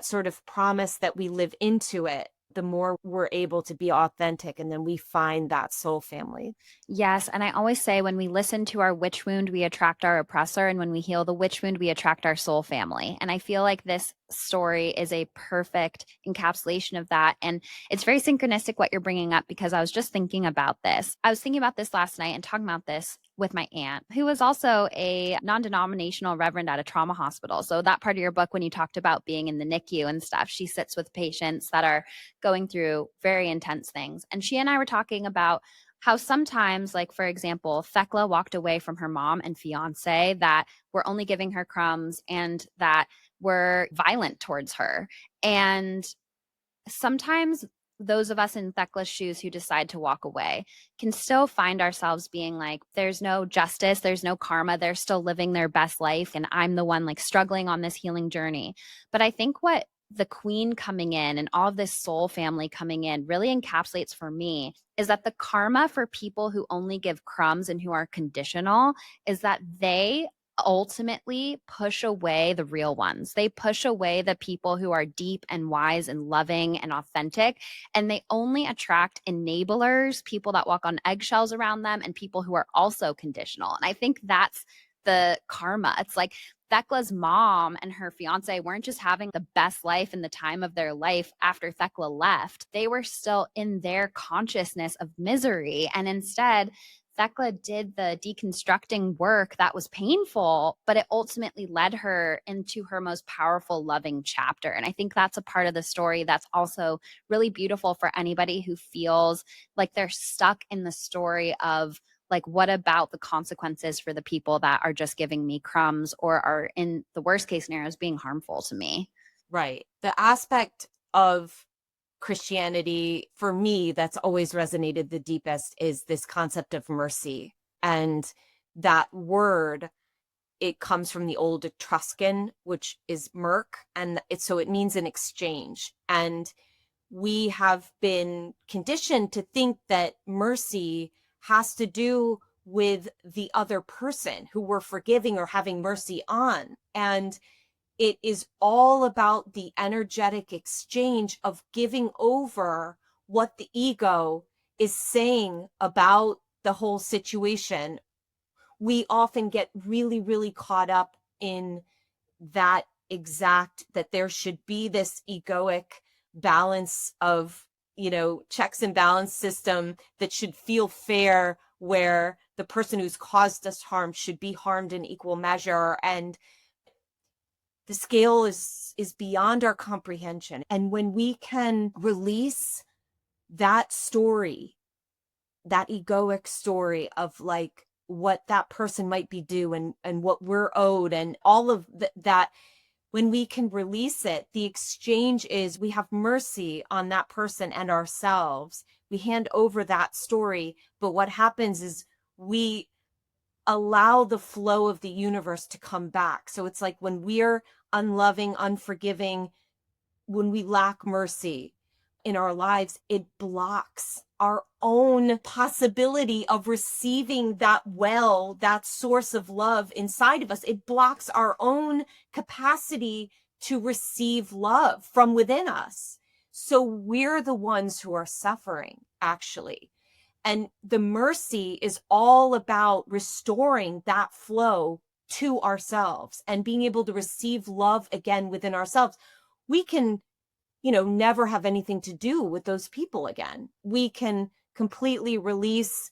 sort of promise that we live into it, the more we're able to be authentic, and then we find that soul family. Yes. And I always say, when we listen to our witch wound, we attract our oppressor. And when we heal the witch wound, we attract our soul family. And I feel like this story is a perfect encapsulation of that. And it's very synchronistic what you're bringing up, because I was just thinking about this. I was thinking about this last night and talking about this with my aunt, who was also a non-denominational reverend at a trauma hospital. So that part of your book, when you talked about being in the NICU and stuff, she sits with patients that are going through very intense things. And she and I were talking about how sometimes, like, for example, Thecla walked away from her mom and fiance that were only giving her crumbs and that were violent towards her. And sometimes those of us in Thecla's shoes who decide to walk away can still find ourselves being like, there's no justice, there's no karma, they're still living their best life, and I'm the one, like, struggling on this healing journey. But I think what the queen coming in and all of this soul family coming in really encapsulates for me is that the karma for people who only give crumbs and who are conditional is that they ultimately push away the real ones. They push away the people who are deep and wise and loving and authentic, and they only attract enablers, people that walk on eggshells around them, and people who are also conditional. And I think that's the karma. It's like Thecla's mom and her fiance weren't just having the best life in the time of their life after Thecla left. They were still in their consciousness of misery. And instead, Thecla did the deconstructing work that was painful, but it ultimately led her into her most powerful, loving chapter. And I think that's a part of the story that's also really beautiful for anybody who feels like they're stuck in the story of, like, what about the consequences for the people that are just giving me crumbs or are, in the worst case scenarios, being harmful to me? Right. The aspect of Christianity, for me, that's always resonated the deepest is this concept of mercy. And that word, it comes from the old Etruscan, which is merc. And so it means an exchange. And we have been conditioned to think that mercy has to do with the other person who we're forgiving or having mercy on. And it is all about the energetic exchange of giving over what the ego is saying about the whole situation. We often get really, really caught up in that that there should be this egoic balance of, checks and balance system that should feel fair, where the person who's caused us harm should be harmed in equal measure. And the scale is beyond our comprehension. And when we can release that story, that egoic story of like what that person might be due and what we're owed and all of that, when we can release it, the exchange is we have mercy on that person and ourselves. We hand over that story. But what happens is we allow the flow of the universe to come back. So it's like when we're unloving, unforgiving, when we lack mercy in our lives, it blocks our own possibility of receiving that source of love inside of us. It blocks our own capacity to receive love from within us. So we're the ones who are suffering, actually. And the mercy is all about restoring that flow to ourselves and being able to receive love again within ourselves. We can, never have anything to do with those people again. We can completely release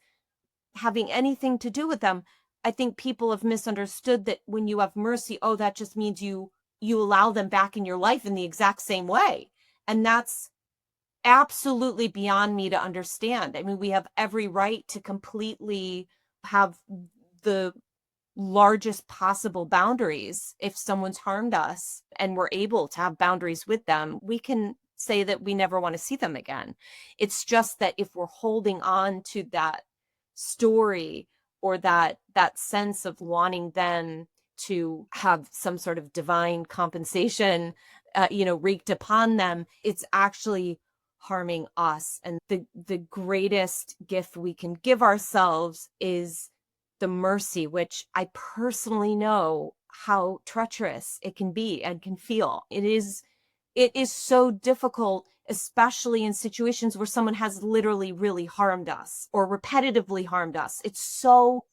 having anything to do with them. I think people have misunderstood that when you have mercy, oh, that just means you allow them back in your life in the exact same way. And that's absolutely beyond me to understand. I mean, we have every right to completely have the largest possible boundaries. If someone's harmed us and we're able to have boundaries with them, we can say that we never want to see them again. It's just that if we're holding on to that story or that sense of wanting them to have some sort of divine compensation, wreaked upon them, it's actually harming us. And the greatest gift we can give ourselves is the mercy, which I personally know how treacherous it can be and can feel. It is so difficult, especially in situations where someone has literally really harmed us or repetitively harmed us. It's so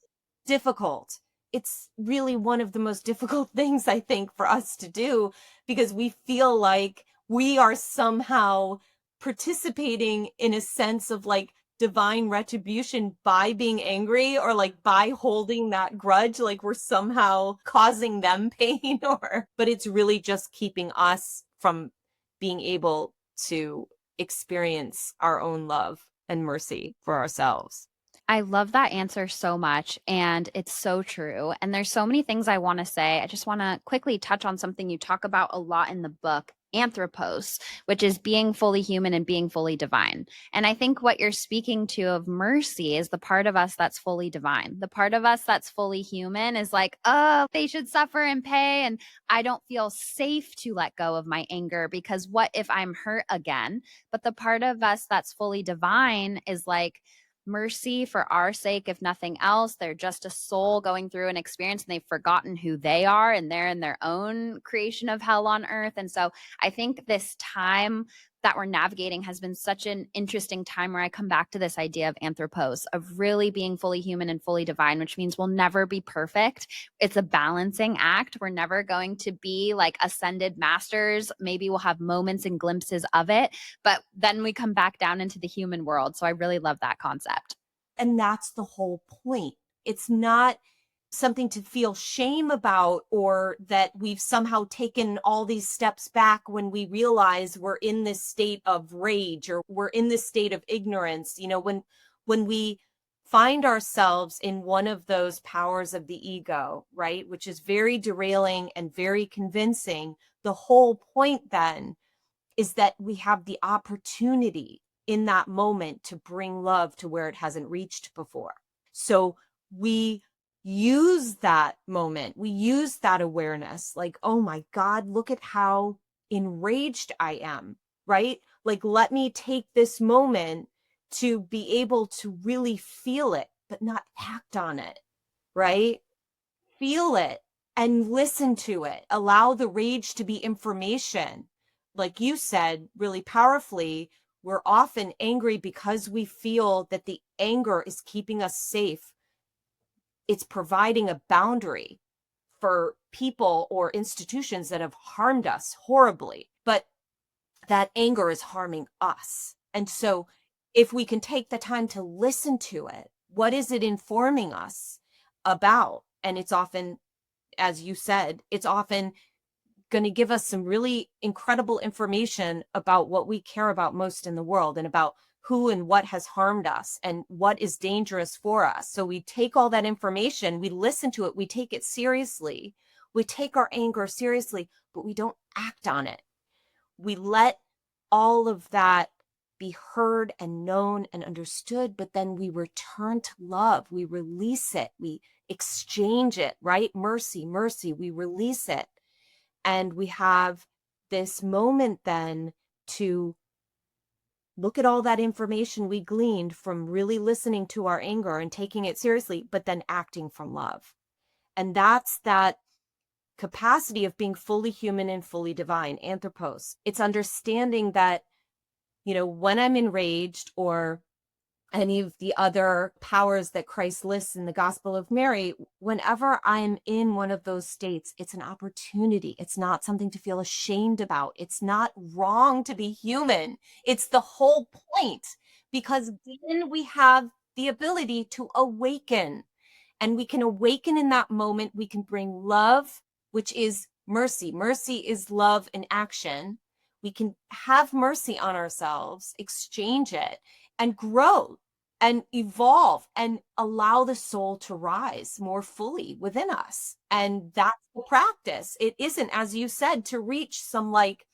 difficult. It's really one of the most difficult things, I think, for us to do, because we feel like we are somehow participating in a sense of like divine retribution by being angry, or like by holding that grudge, like we're somehow causing them pain, but it's really just keeping us from being able to experience our own love and mercy for ourselves. I love that answer so much. And it's so true. And there's so many things I want to say. I just want to quickly touch on something you talk about a lot in the book, anthropos, which is being fully human and being fully divine. And I think what you're speaking to of mercy is the part of us that's fully divine. The part of us that's fully human is like, oh, they should suffer and pay. And I don't feel safe to let go of my anger because what if I'm hurt again? But the part of us that's fully divine is like, mercy for our sake, if nothing else. They're just a soul going through an experience and they've forgotten who they are and they're in their own creation of hell on earth. And so I think this time that we're navigating has been such an interesting time where I come back to this idea of anthropos, of really being fully human and fully divine, which means we'll never be perfect. It's a balancing act. We're never going to be like ascended masters. Maybe we'll have moments and glimpses of it, but then we come back down into the human world. So I really love that concept. And that's the whole point. It's not something to feel shame about, or that we've somehow taken all these steps back when we realize we're in this state of rage or we're in this state of ignorance. You know, when we find ourselves in one of those powers of the ego, right, which is very derailing and very convincing, the whole point then is that we have the opportunity in that moment to bring love to where it hasn't reached before. So we use that moment, we use that awareness, like, oh my God, look at how enraged I am, right? Like, let me take this moment to be able to really feel it, but not act on it, right? Feel it and listen to it. Allow the rage to be information. Like you said really powerfully, we're often angry because we feel that the anger is keeping us safe. It's providing a boundary for people or institutions that have harmed us horribly, but that anger is harming us. And so if we can take the time to listen to it, what is it informing us about? And it's often, as you said, it's often going to give us some really incredible information about what we care about most in the world, and about who and what has harmed us and what is dangerous for us. So we take all that information, we listen to it, we take it seriously, we take our anger seriously, but we don't act on it. We let all of that be heard and known and understood, but then we return to love. We release it. We exchange it, right? Mercy, mercy. We release it. And we have this moment then to look at all that information we gleaned from really listening to our anger and taking it seriously, but then acting from love. And that's that capacity of being fully human and fully divine, anthropos. It's understanding that, you know, when I'm enraged, or any of the other powers that Christ lists in the Gospel of Mary, whenever I'm in one of those states, it's an opportunity. It's not something to feel ashamed about. It's not wrong to be human. It's the whole point, because then we have the ability to awaken, and we can awaken in that moment. We can bring love, which is mercy. Mercy is love in action. We can have mercy on ourselves, exchange it, and grow and evolve and allow the soul to rise more fully within us. And that's the practice. It isn't, as you said, to reach some like,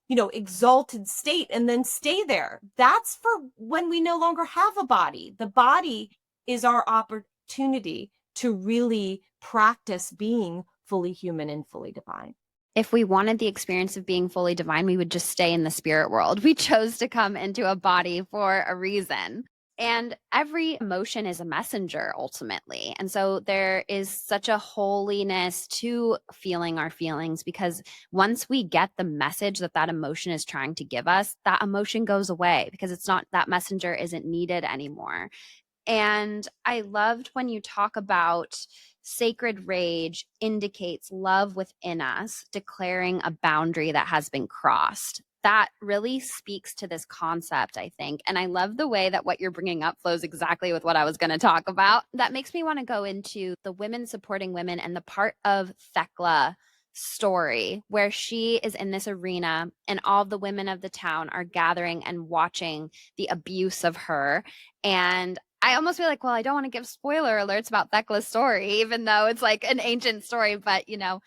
you know, exalted state and then stay there. That's for when we no longer have a body. The body is our opportunity to really practice being fully human and fully divine. If we wanted the experience of being fully divine, we would just stay in the spirit world. We chose to come into a body for a reason. And every emotion is a messenger ultimately. And so there is such a holiness to feeling our feelings, because once we get the message that that emotion is trying to give us, that emotion goes away because it's not, that messenger isn't needed anymore. And I loved when you talk about sacred rage indicates love within us, declaring a boundary that has been crossed. That really speaks to this concept, I think. And I love the way that what you're bringing up flows exactly with what I was going to talk about. That makes me want to go into the women supporting women and the part of Thecla story where she is in this arena and all the women of the town are gathering and watching the abuse of her. And I almost feel like, well, I don't want to give spoiler alerts about Thecla's story, even though it's like an ancient story. But, you know,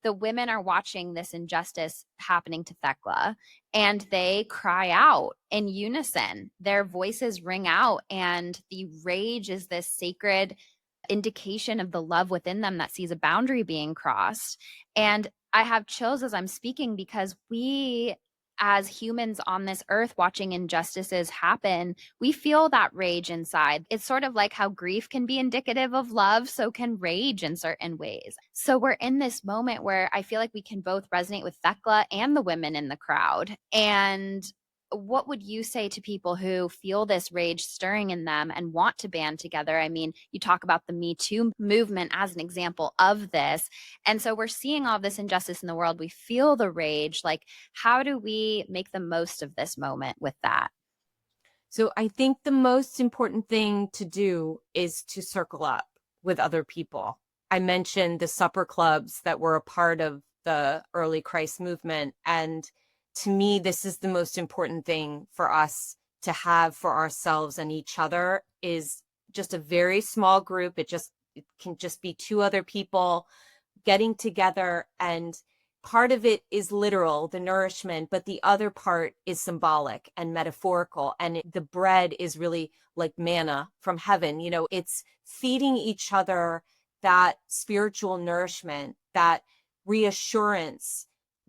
the women are watching this injustice happening to Thecla, and they cry out in unison. Their voices ring out, and the rage is this sacred indication of the love within them that sees a boundary being crossed. And I have chills as I'm speaking, because we, as humans on this earth watching injustices happen, we feel that rage inside. It's sort of like how grief can be indicative of love, so can rage in certain ways. So we're in this moment where I feel like we can both resonate with Thecla and the women in the crowd. And what would you say to people who feel this rage stirring in them and want to band together? I mean, you talk about the Me Too movement as an example of this. And so we're seeing all this injustice in the world. We feel the rage. Like, how do we make the most of this moment with that? So I think the most important thing to do is to circle up with other people. I mentioned the supper clubs that were a part of the early Christ movement. And to me, this is the most important thing for us to have for ourselves and each other, is just a very small group. It can just be two other people getting together, and part of it is literal, the nourishment, but the other part is symbolic and metaphorical. And the bread is really like manna from heaven. It's feeding each other that spiritual nourishment, that reassurance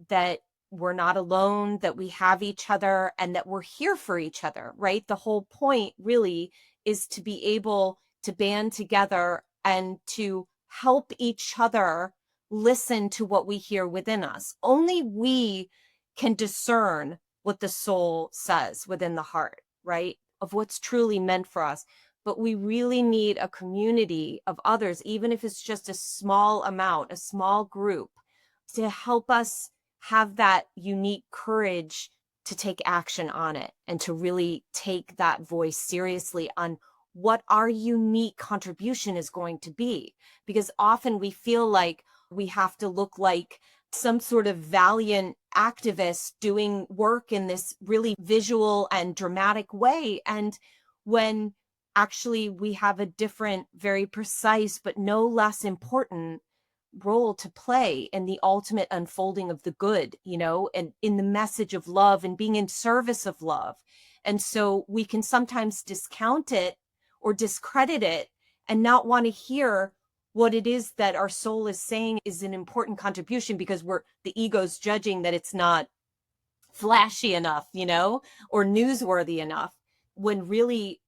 that we're not alone, that we have each other, and that we're here for each other, right? The whole point really is to be able to band together and to help each other listen to what we hear within us. Only we can discern what the soul says within the heart, right? Of what's truly meant for us. But we really need a community of others, even if it's just a small amount, a small group, to help us have that unique courage to take action on it and to really take that voice seriously on what our unique contribution is going to be. Because often we feel like we have to look like some sort of valiant activist doing work in this really visual and dramatic way. And when actually we have a different, very precise, but no less important role to play in the ultimate unfolding of the good, and in the message of love and being in service of love. And so we can sometimes discount it or discredit it and not want to hear what it is that our soul is saying is an important contribution, because the ego's judging that it's not flashy enough, or newsworthy enough, when really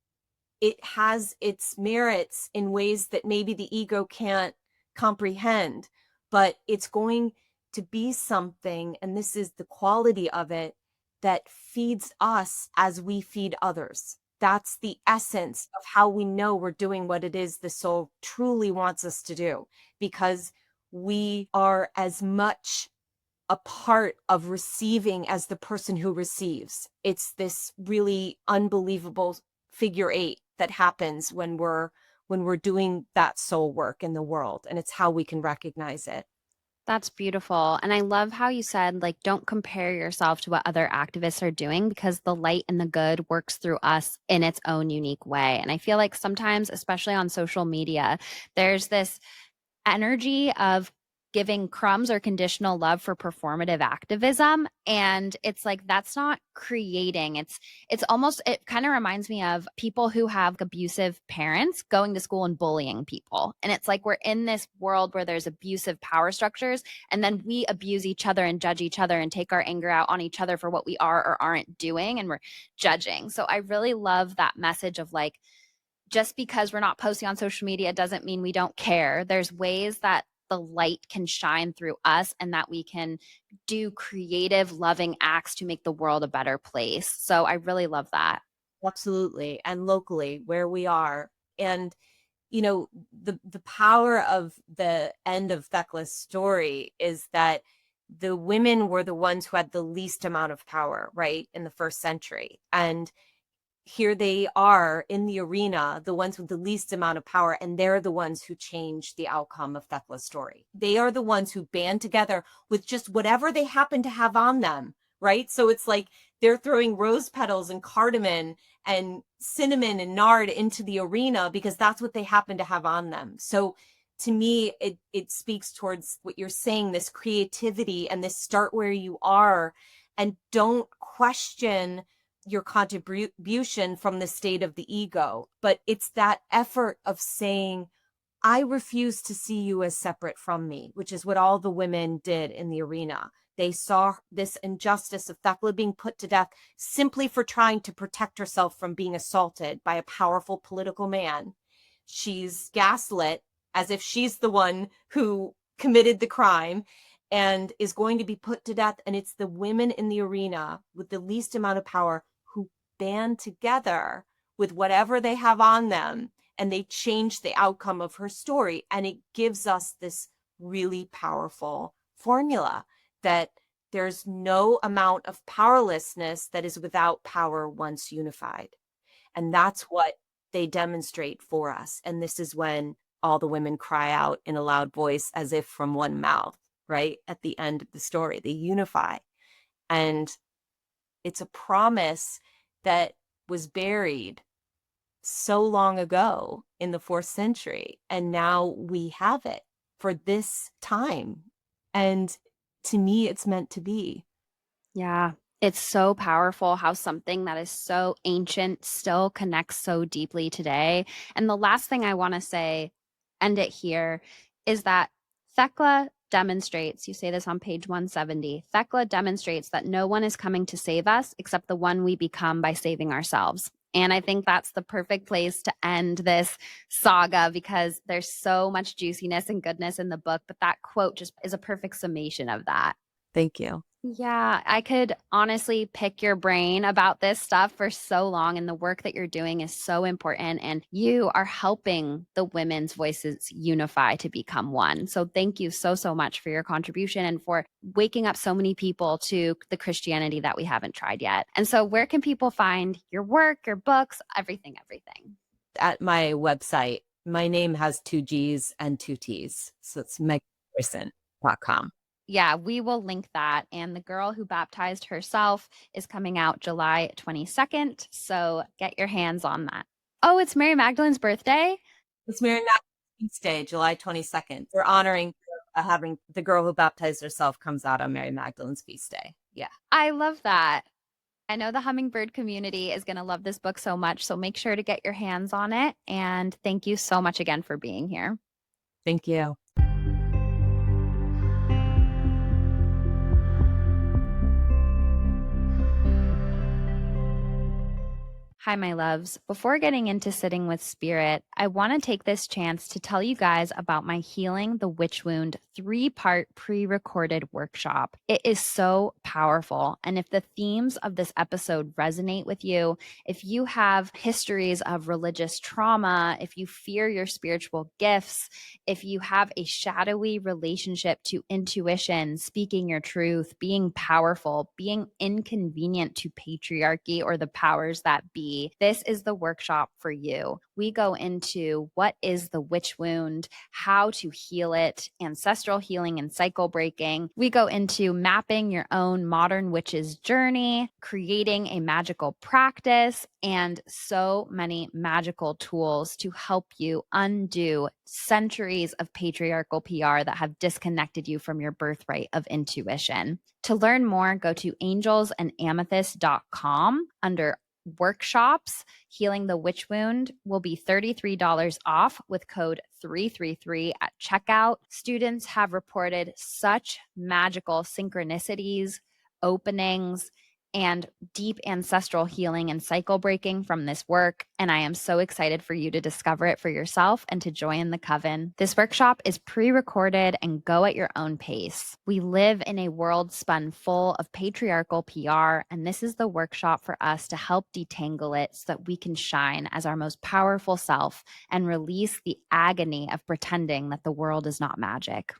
it has its merits in ways that maybe the ego can't comprehend. But it's going to be something, and this is the quality of it, that feeds us as we feed others. That's the essence of how we know we're doing what it is the soul truly wants us to do, because we are as much a part of receiving as the person who receives. It's this really unbelievable figure eight that happens when we're doing that soul work in the world, and it's how we can recognize it. That's beautiful. And I love how you said, like, don't compare yourself to what other activists are doing, because the light and the good works through us in its own unique way. And I feel like sometimes, especially on social media, there's this energy of giving crumbs or conditional love for performative activism, and it's like that's not creating. It's almost, it kind of reminds me of people who have abusive parents going to school and bullying people, and it's like we're in this world where there's abusive power structures, and then we abuse each other and judge each other and take our anger out on each other for what we are or aren't doing, and we're judging. So I really love that message of like, just because we're not posting on social media doesn't mean we don't care. There's ways that the light can shine through us and that we can do creative, loving acts to make the world a better place. So I really love that. Absolutely. And locally, where we are. And, the power of the end of Thecla's story is that the women were the ones who had the least amount of power, right, in the first century. And here they are in the arena, the ones with the least amount of power, and they're the ones who change the outcome of Thecla's story. They are the ones who band together with just whatever they happen to have on them, right? So it's like they're throwing rose petals and cardamom and cinnamon and nard into the arena because that's what they happen to have on them. So to me, it speaks towards what you're saying, this creativity and this start where you are, and don't question your contribution from the state of the ego. But it's that effort of saying, I refuse to see you as separate from me, which is what all the women did in the arena. They saw this injustice of Thecla being put to death simply for trying to protect herself from being assaulted by a powerful political man. She's gaslit as if she's the one who committed the crime. and is going to be put to death. And it's the women in the arena with the least amount of power who band together with whatever they have on them, and they change the outcome of her story. And it gives us this really powerful formula that there's no amount of powerlessness that is without power once unified. And that's what they demonstrate for us. And this is when all the women cry out in a loud voice as if from one mouth, right? At the end of the story, they unify. And it's a promise that was buried so long ago in the 4th century. And now we have it for this time. And to me, it's meant to be. Yeah. It's so powerful how something that is so ancient still connects so deeply today. And the last thing I want to say, end it here, is that Thecla demonstrates, you say this on page 170, Thecla demonstrates that no one is coming to save us except the one we become by saving ourselves. And I think that's the perfect place to end this saga, because there's so much juiciness and goodness in the book. But that quote just is a perfect summation of that. Thank you. Yeah, I could honestly pick your brain about this stuff for so long, and the work that you're doing is so important, and you are helping the women's voices unify to become one. So thank you so, so much for your contribution and for waking up so many people to the Christianity that we haven't tried yet. And so where can people find your work, your books, everything? At my website, my name has 2 G's and 2 T's. So it's megganwatterson.com. Yeah, we will link that. And The Girl Who Baptized Herself is coming out July 22nd. So get your hands on that. Oh, it's Mary Magdalene's birthday? It's Mary Magdalene's Feast Day, July 22nd. We're honoring having The Girl Who Baptized Herself comes out on Mary Magdalene's Feast Day. Yeah. I love that. I know the Hummingbird community is going to love this book so much. So make sure to get your hands on it. And thank you so much again for being here. Thank you. Hi, my loves. Before getting into Sitting with Spirit, I want to take this chance to tell you guys about my Healing the Witch Wound 3-part pre-recorded workshop. It is so powerful. And if the themes of this episode resonate with you, if you have histories of religious trauma, if you fear your spiritual gifts, if you have a shadowy relationship to intuition, speaking your truth, being powerful, being inconvenient to patriarchy or the powers that be, this is the workshop for you. We go into what is the witch wound, how to heal it, ancestral healing and cycle breaking. We go into mapping your own modern witch's journey, creating a magical practice, and so many magical tools to help you undo centuries of patriarchal PR that have disconnected you from your birthright of intuition. To learn more, go to angelsandamethyst.com under workshops. Healing the Witch Wound will be $33 off with code 333 at checkout. Students have reported such magical synchronicities, openings, and deep ancestral healing and cycle breaking from this work. And I am so excited for you to discover it for yourself and to join the coven. This workshop is pre-recorded and go at your own pace. We live in a world spun full of patriarchal PR, and this is the workshop for us to help detangle it so that we can shine as our most powerful self and release the agony of pretending that the world is not magic.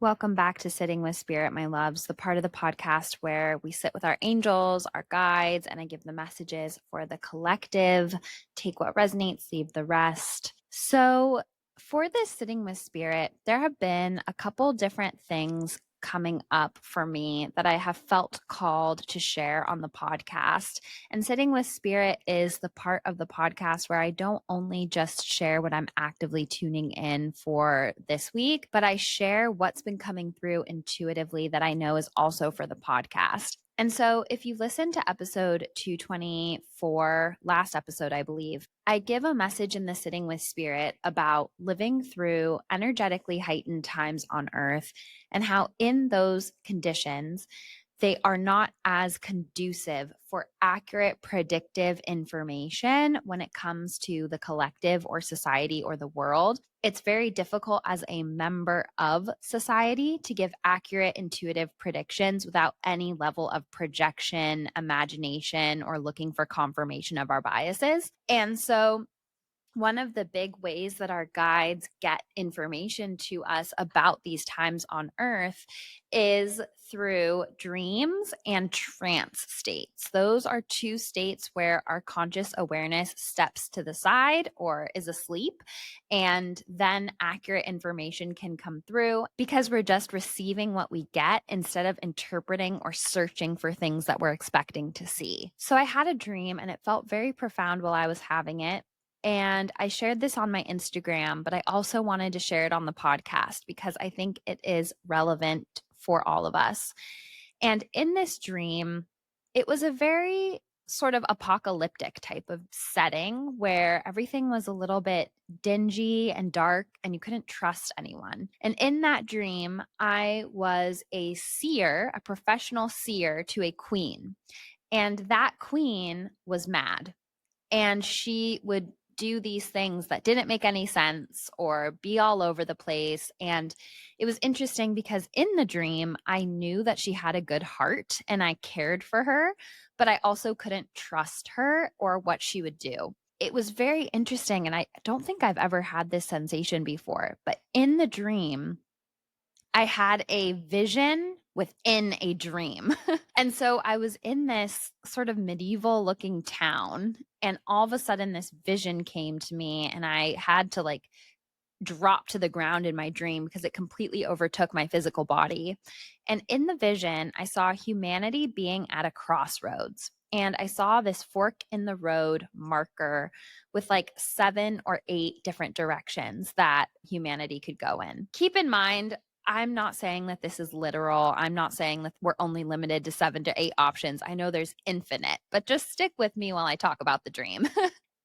Welcome back to Sitting with Spirit, my loves, the part of the podcast where we sit with our angels, our guides, and I give the messages for the collective. Take what resonates, leave the rest. So for this Sitting with Spirit, there have been a couple different things coming up for me that I have felt called to share on the podcast. And Sitting with Spirit is the part of the podcast where I don't only just share what I'm actively tuning in for this week, but I share what's been coming through intuitively that I know is also for the podcast. And so if you listen to episode 224, last episode, I believe, I give a message in the Sitting with Spirit about living through energetically heightened times on Earth and how in those conditions, they are not as conducive for accurate predictive information when it comes to the collective or society or the world. It's very difficult as a member of society to give accurate, intuitive predictions without any level of projection, imagination, or looking for confirmation of our biases. And so one of the big ways that our guides get information to us about these times on earth is through dreams and trance states. Those are two states where our conscious awareness steps to the side or is asleep, and then accurate information can come through because we're just receiving what we get instead of interpreting or searching for things that we're expecting to see. So I had a dream and it felt very profound while I was having it. And I shared this on my Instagram, but I also wanted to share it on the podcast because I think it is relevant for all of us. And in this dream, it was a very sort of apocalyptic type of setting where everything was a little bit dingy and dark and you couldn't trust anyone. And in that dream, I was a seer, a professional seer to a queen. And that queen was mad. And she would do these things that didn't make any sense or be all over the place. And it was interesting because in the dream, I knew that she had a good heart and I cared for her, but I also couldn't trust her or what she would do. It was very interesting. And I don't think I've ever had this sensation before, but in the dream, I had a vision within a dream. And so I was in this sort of medieval looking town, and all of a sudden this vision came to me, and I had to like drop to the ground in my dream because it completely overtook my physical body. And in the vision, I saw humanity being at a crossroads. And I saw this fork in the road marker with like 7 or 8 different directions that humanity could go in. Keep in mind, I'm not saying that this is literal. I'm not saying that we're only limited to 7 to 8 options. I know there's infinite, but just stick with me while I talk about the dream.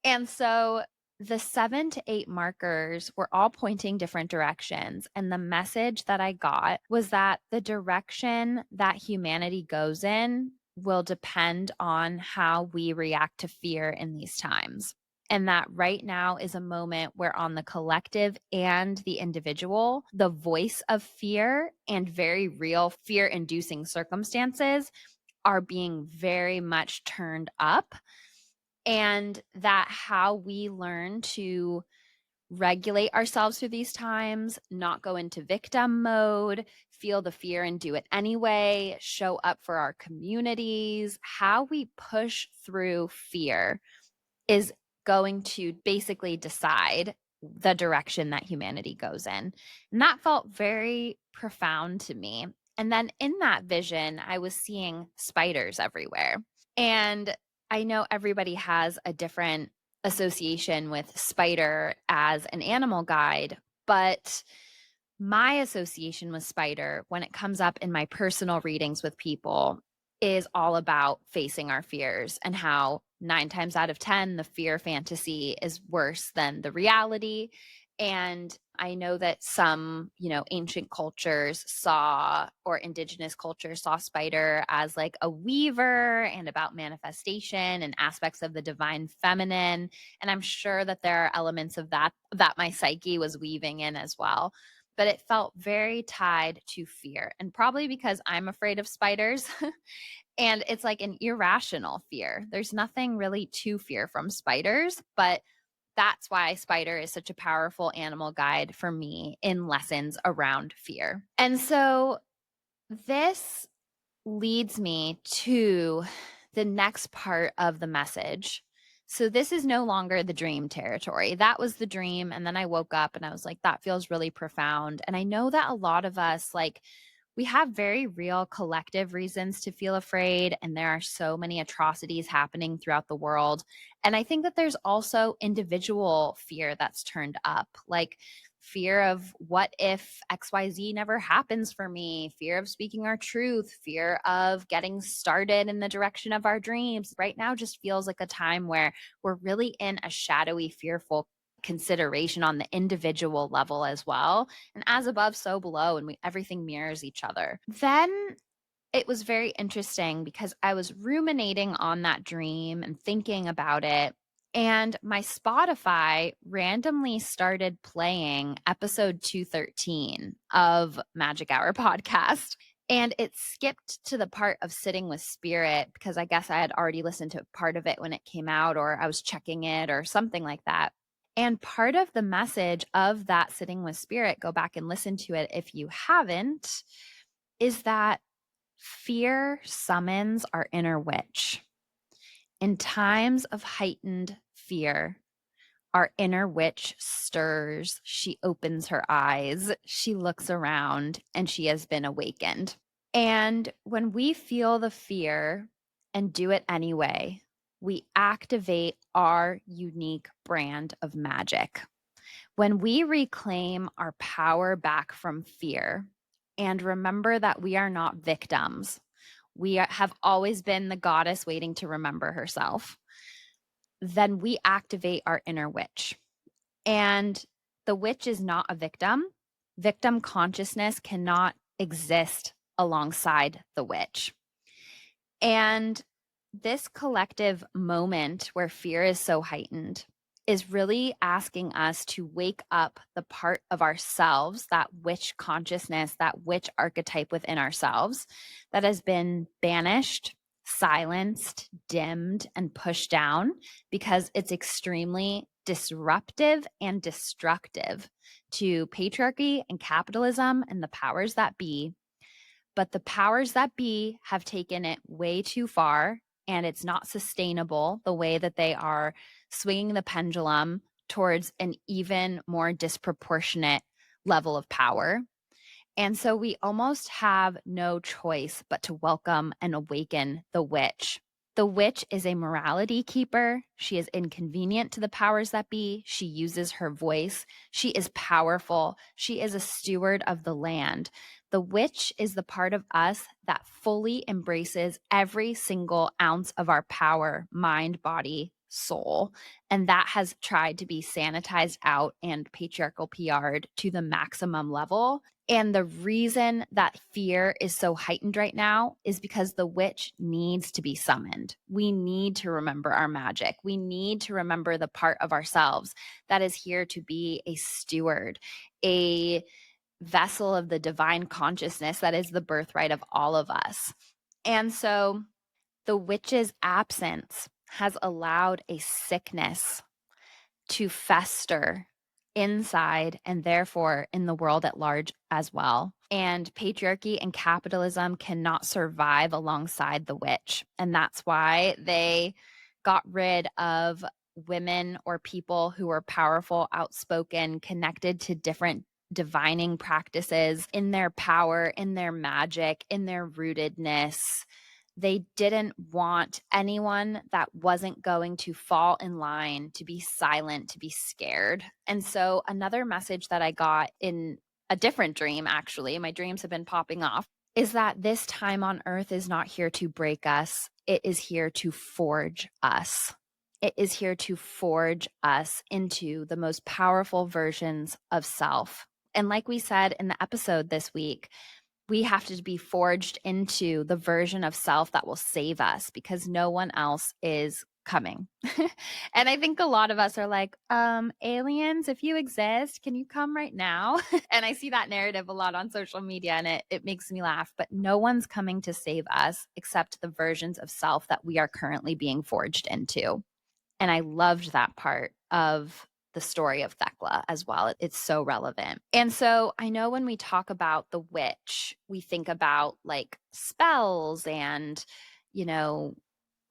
And so the 7 to 8 markers were all pointing different directions. And the message that I got was that the direction that humanity goes in will depend on how we react to fear in these times. And that right now is a moment where, on the collective and the individual, the voice of fear and very real fear inducing circumstances are being very much turned up. And that how we learn to regulate ourselves through these times, not go into victim mode, feel the fear and do it anyway, show up for our communities, how we push through fear is going to basically decide the direction that humanity goes in. And that felt very profound to me. And then in that vision, I was seeing spiders everywhere. And I know everybody has a different association with spider as an animal guide, but my association with spider, when it comes up in my personal readings with people, is all about facing our fears and how 9 times out of 10, the fear fantasy is worse than the reality. And I know that some, ancient cultures saw, or indigenous cultures saw spider as like a weaver and about manifestation and aspects of the divine feminine. And I'm sure that there are elements of that my psyche was weaving in as well. But it felt very tied to fear, and probably because I'm afraid of spiders. And it's like an irrational fear. There's nothing really to fear from spiders, but that's why spider is such a powerful animal guide for me in lessons around fear. And so this leads me to the next part of the message. So this is no longer the dream territory. That was the dream. And then I woke up and I was like, that feels really profound. And I know that a lot of us, we have very real collective reasons to feel afraid, and there are so many atrocities happening throughout the world. And I think that there's also individual fear that's turned up, like fear of what if XYZ never happens for me, fear of speaking our truth, fear of getting started in the direction of our dreams. Right now just feels like a time where we're really in a shadowy, fearful consideration on the individual level as well. And as above, so below, and everything mirrors each other. Then it was very interesting because I was ruminating on that dream and thinking about it. And my Spotify randomly started playing episode 213 of Magic Hour podcast. And it skipped to the part of sitting with spirit because I guess I had already listened to part of it when it came out, or I was checking it or something like that. And part of the message of that sitting with spirit, go back and listen to it if you haven't, is that fear summons our inner witch. In times of heightened fear, our inner witch stirs. She opens her eyes, she looks around, and she has been awakened. And when we feel the fear and do it anyway, we activate our unique brand of magic. When we reclaim our power back from fear and remember that we are not victims, we have always been the goddess waiting to remember herself, then we activate our inner witch. And the witch is not a victim. Victim consciousness cannot exist alongside the witch. And this collective moment where fear is so heightened is really asking us to wake up the part of ourselves, that witch consciousness, that witch archetype within ourselves that has been banished, silenced, dimmed, and pushed down because it's extremely disruptive and destructive to patriarchy and capitalism and the powers that be. But the powers that be have taken it way too far, and it's not sustainable the way that they are swinging the pendulum towards an even more disproportionate level of power. And so we almost have no choice but to welcome and awaken the witch. The witch is a morality keeper. She is inconvenient to the powers that be. She uses her voice. She is powerful. She is a steward of the land. The witch is the part of us that fully embraces every single ounce of our power, mind, body, soul. And that has tried to be sanitized out and patriarchal PR'd to the maximum level. And the reason that fear is so heightened right now is because the witch needs to be summoned. We need to remember our magic. We need to remember the part of ourselves that is here to be a steward, a vessel of the divine consciousness that is the birthright of all of us. And so the witch's absence has allowed a sickness to fester inside and therefore in the world at large as well. And patriarchy and capitalism cannot survive alongside the witch. And that's why they got rid of women or people who were powerful, outspoken, connected to different divining practices in their power, in their magic, in their rootedness. They didn't want anyone that wasn't going to fall in line to be silent, to be scared. And so another message that I got in a different dream, actually, my dreams have been popping off, is that this time on earth is not here to break us. It is here to forge us. It is here to forge us into the most powerful versions of self. And like we said in the episode this week, we have to be forged into the version of self that will save us because no one else is coming. And I think a lot of us are like, aliens, if you exist, can you come right now? And I see that narrative a lot on social media and it makes me laugh, but no one's coming to save us except the versions of self that we are currently being forged into. And I loved that part of the story of Thecla as well. It's so relevant. And so I know when we talk about the witch, we think about like spells and, you know,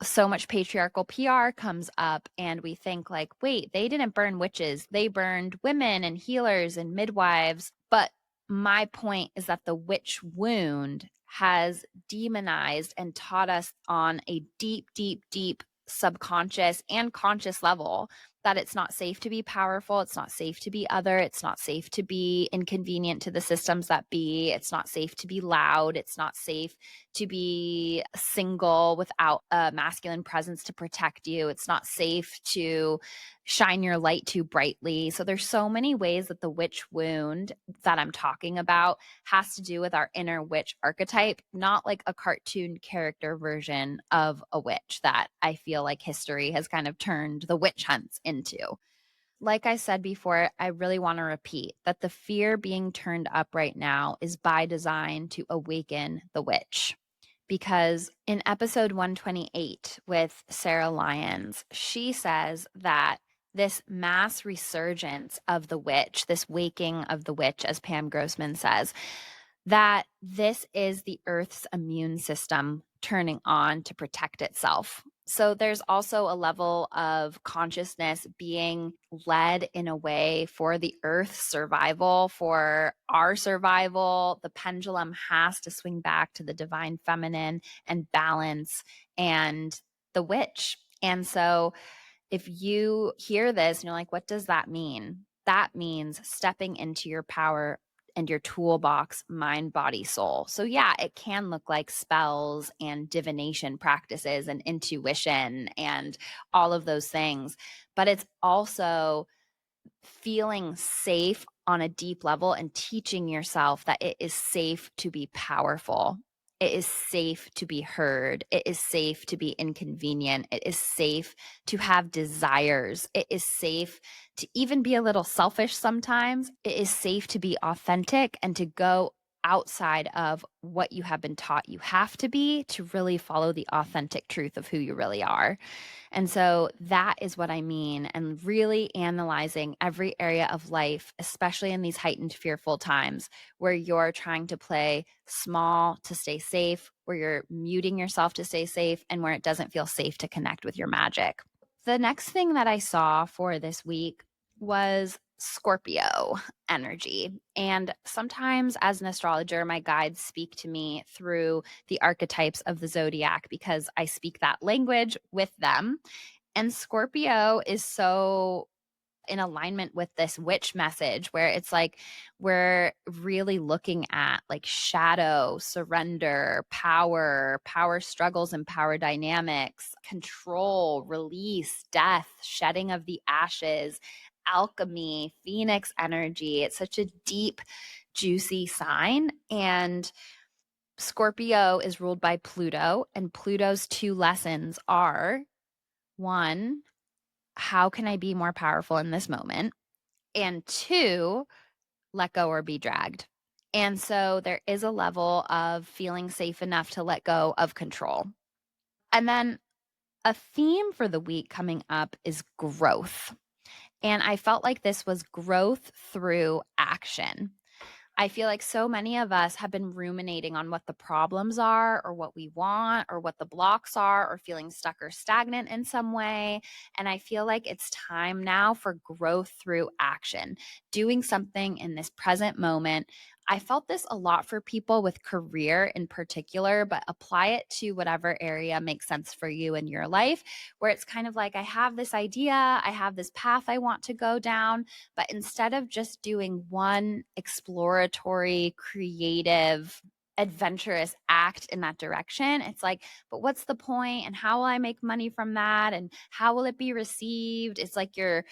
so much patriarchal PR comes up and we think like, wait, they didn't burn witches. They burned women and healers and midwives. But my point is that the witch wound has demonized and taught us on a deep, deep, deep subconscious and conscious level that it's not safe to be powerful. It's not safe to be other. It's not safe to be inconvenient to the systems that be. It's not safe to be loud. It's not safe to be single without a masculine presence to protect you. It's not safe to shine your light too brightly. So there's so many ways that the witch wound that I'm talking about has to do with our inner witch archetype, not like a cartoon character version of a witch that I feel like history has kind of turned the witch hunts into. Like I said before, I really want to repeat that the fear being turned up right now is by design to awaken the witch. Because in episode 128 with Sarah Lyons, she says that this mass resurgence of the witch, this waking of the witch, as Pam Grossman says, that this is the Earth's immune system turning on to protect itself. So there's also a level of consciousness being led in a way for the Earth's survival, for our survival. The pendulum has to swing back to the divine feminine and balance and the witch. And so if you hear this and you're like, what does that mean? That means stepping into your power and your toolbox, mind, body, soul. So, yeah, it can look like spells and divination practices and intuition and all of those things. But it's also feeling safe on a deep level and teaching yourself that it is safe to be powerful. It is safe to be heard. It is safe to be inconvenient. It is safe to have desires. It is safe to even be a little selfish sometimes. It is safe to be authentic and to go outside of what you have been taught you have to be to really follow the authentic truth of who you really are. And so that is what I mean. And really analyzing every area of life, especially in these heightened, fearful times where you're trying to play small to stay safe, where you're muting yourself to stay safe, and where it doesn't feel safe to connect with your magic. The next thing that I saw for this week was Scorpio energy. And sometimes as an astrologer, my guides speak to me through the archetypes of the zodiac because I speak that language with them. And Scorpio is so in alignment with this witch message where it's like we're really looking at like shadow, surrender, power struggles and power dynamics, control, release, death, shedding of the ashes, alchemy, phoenix energy. It's such a deep, juicy sign. And Scorpio is ruled by Pluto, and Pluto's two lessons are one, how can I be more powerful in this moment? And two, let go or be dragged. And so there is a level of feeling safe enough to let go of control. And then a theme for the week coming up is growth. And I felt like this was growth through action. I feel like so many of us have been ruminating on what the problems are or what we want or what the blocks are or feeling stuck or stagnant in some way. And I feel like it's time now for growth through action, doing something in this present moment. I felt this a lot for people with career in particular, but apply it to whatever area makes sense for you in your life, where it's kind of like, I have this idea, I have this path I want to go down, but instead of just doing one exploratory, creative, adventurous act in that direction, it's like, but what's the point? And how will I make money from that? And how will it be received? It's like you're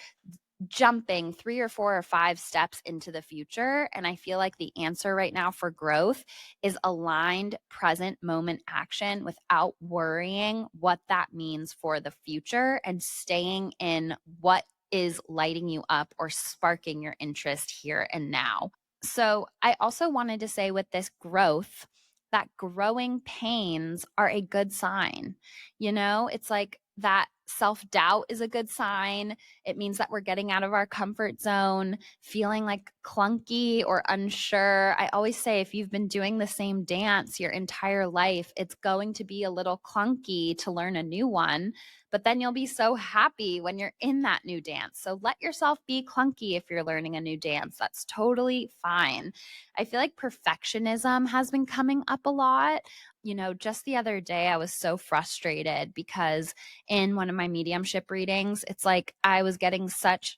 jumping 3 or 4 or 5 steps into the future. And I feel like the answer right now for growth is aligned present moment action without worrying what that means for the future and staying in what is lighting you up or sparking your interest here and now. So I also wanted to say with this growth, that growing pains are a good sign. You know, it's like that self-doubt is a good sign. It means that we're getting out of our comfort zone, feeling like clunky or unsure. I always say if you've been doing the same dance your entire life, it's going to be a little clunky to learn a new one, but then you'll be so happy when you're in that new dance. So let yourself be clunky if you're learning a new dance. That's totally fine. I feel like perfectionism has been coming up a lot. Just the other day, I was so frustrated because in one of my mediumship readings, it's like I was getting such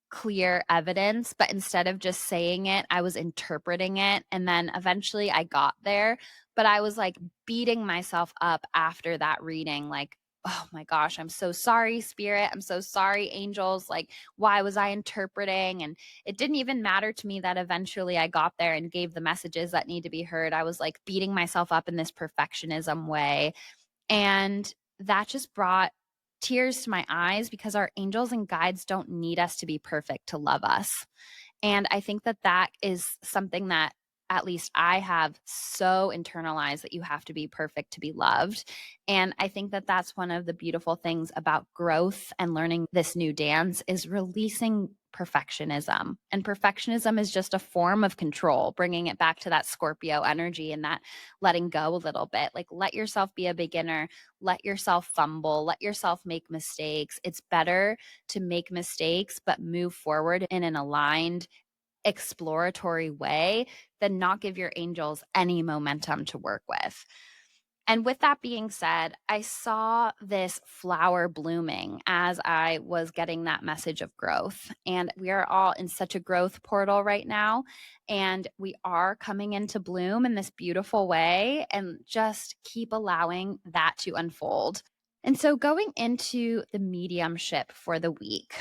clear evidence, but instead of just saying it, I was interpreting it. And then eventually I got there, but I was like beating myself up after that reading, like, oh my gosh, I'm so sorry, spirit. I'm so sorry, angels. Like, why was I interpreting? And it didn't even matter to me that eventually I got there and gave the messages that need to be heard. I was like beating myself up in this perfectionism way. And that just brought tears to my eyes because our angels and guides don't need us to be perfect to love us. And I think that that is something that at least I have so internalized, that you have to be perfect to be loved. And I think that that's one of the beautiful things about growth and learning this new dance is releasing perfectionism. And perfectionism is just a form of control, bringing it back to that Scorpio energy and that letting go a little bit. Like, let yourself be a beginner, let yourself fumble, let yourself make mistakes. It's better to make mistakes, but move forward in an aligned, exploratory way than not give your angels any momentum to work with. And with that being said, I saw this flower blooming as I was getting that message of growth. And we are all in such a growth portal right now. And we are coming into bloom in this beautiful way, and just keep allowing that to unfold. And so, going into the mediumship for the week,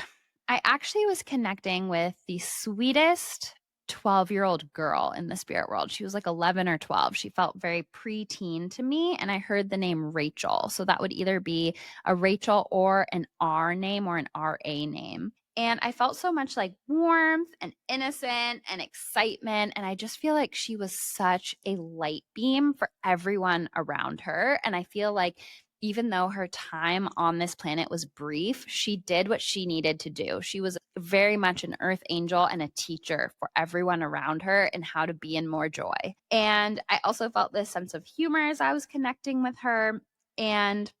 I actually was connecting with the sweetest 12-year-old girl in the spirit world. She was like 11 or 12. She felt very preteen to me. And I heard the name Rachel. So that would either be a Rachel or an R name or an RA name. And I felt so much like warmth and innocent and excitement. And I just feel like she was such a light beam for everyone around her. And I feel like even though her time on this planet was brief, she did what she needed to do. She was very much an earth angel and a teacher for everyone around her and how to be in more joy. And I also felt this sense of humor as I was connecting with her. And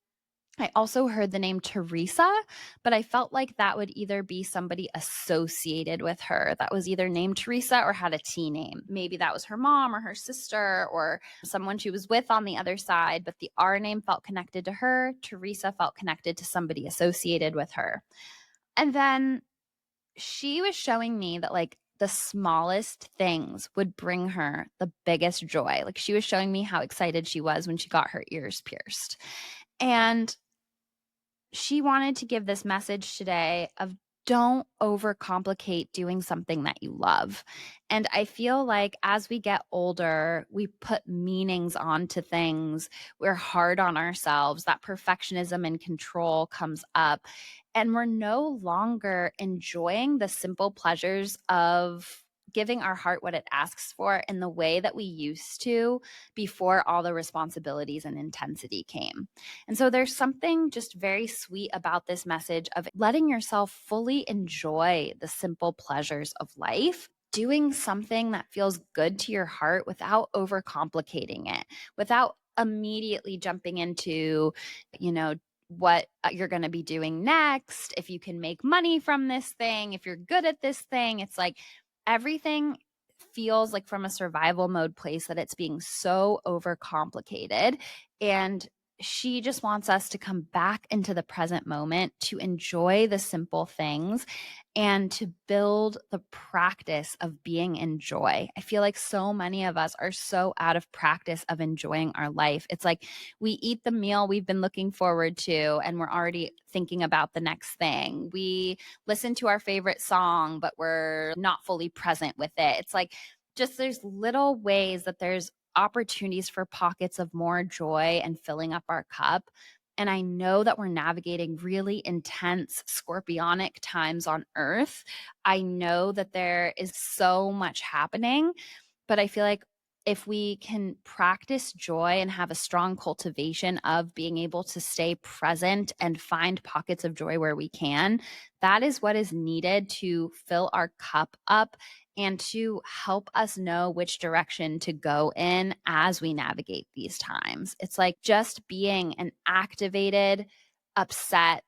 I also heard the name Teresa, but I felt like that would either be somebody associated with her that was either named Teresa or had a T name. Maybe that was her mom or her sister or someone she was with on the other side, but the R name felt connected to her. Teresa felt connected to somebody associated with her. And then she was showing me that like the smallest things would bring her the biggest joy. Like, she was showing me how excited she was when she got her ears pierced. And she wanted to give this message today of don't overcomplicate doing something that you love. And I feel like as we get older, we put meanings onto things. We're hard on ourselves. That perfectionism and control comes up. And we're no longer enjoying the simple pleasures of giving our heart what it asks for in the way that we used to before all the responsibilities and intensity came. And so there's something just very sweet about this message of letting yourself fully enjoy the simple pleasures of life, doing something that feels good to your heart without overcomplicating it, without immediately jumping into, what you're going to be doing next, if you can make money from this thing, if you're good at this thing. It's like everything feels like from a survival mode place that it's being so overcomplicated. And she just wants us to come back into the present moment, to enjoy the simple things and to build the practice of being in joy. I feel like so many of us are so out of practice of enjoying our life. It's like we eat the meal we've been looking forward to and we're already thinking about the next thing. We listen to our favorite song, but we're not fully present with it. It's like just there's little ways that there's opportunities for pockets of more joy and filling up our cup. And I know that we're navigating really intense scorpionic times on earth. I know that there is so much happening, but I feel like if we can practice joy and have a strong cultivation of being able to stay present and find pockets of joy where we can, that is what is needed to fill our cup up and to help us know which direction to go in as we navigate these times. It's like just being an activated, upset,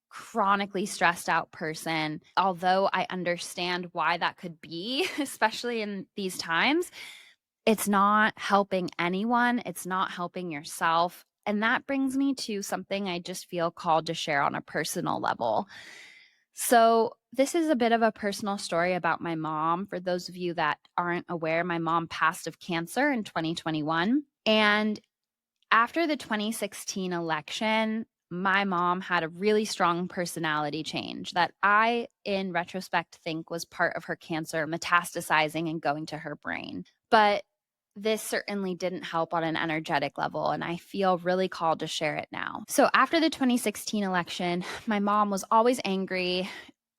chronically stressed out person. Although I understand why that could be, especially in these times, it's not helping anyone. It's not helping yourself. And that brings me to something I just feel called to share on a personal level. So, this is a bit of a personal story about my mom. For those of you that aren't aware, my mom passed of cancer in 2021. And after the 2016 election, my mom had a really strong personality change that I, in retrospect, think was part of her cancer metastasizing and going to her brain. But this certainly didn't help on an energetic level, and I feel really called to share it now. So, after the 2016 election, my mom was always angry,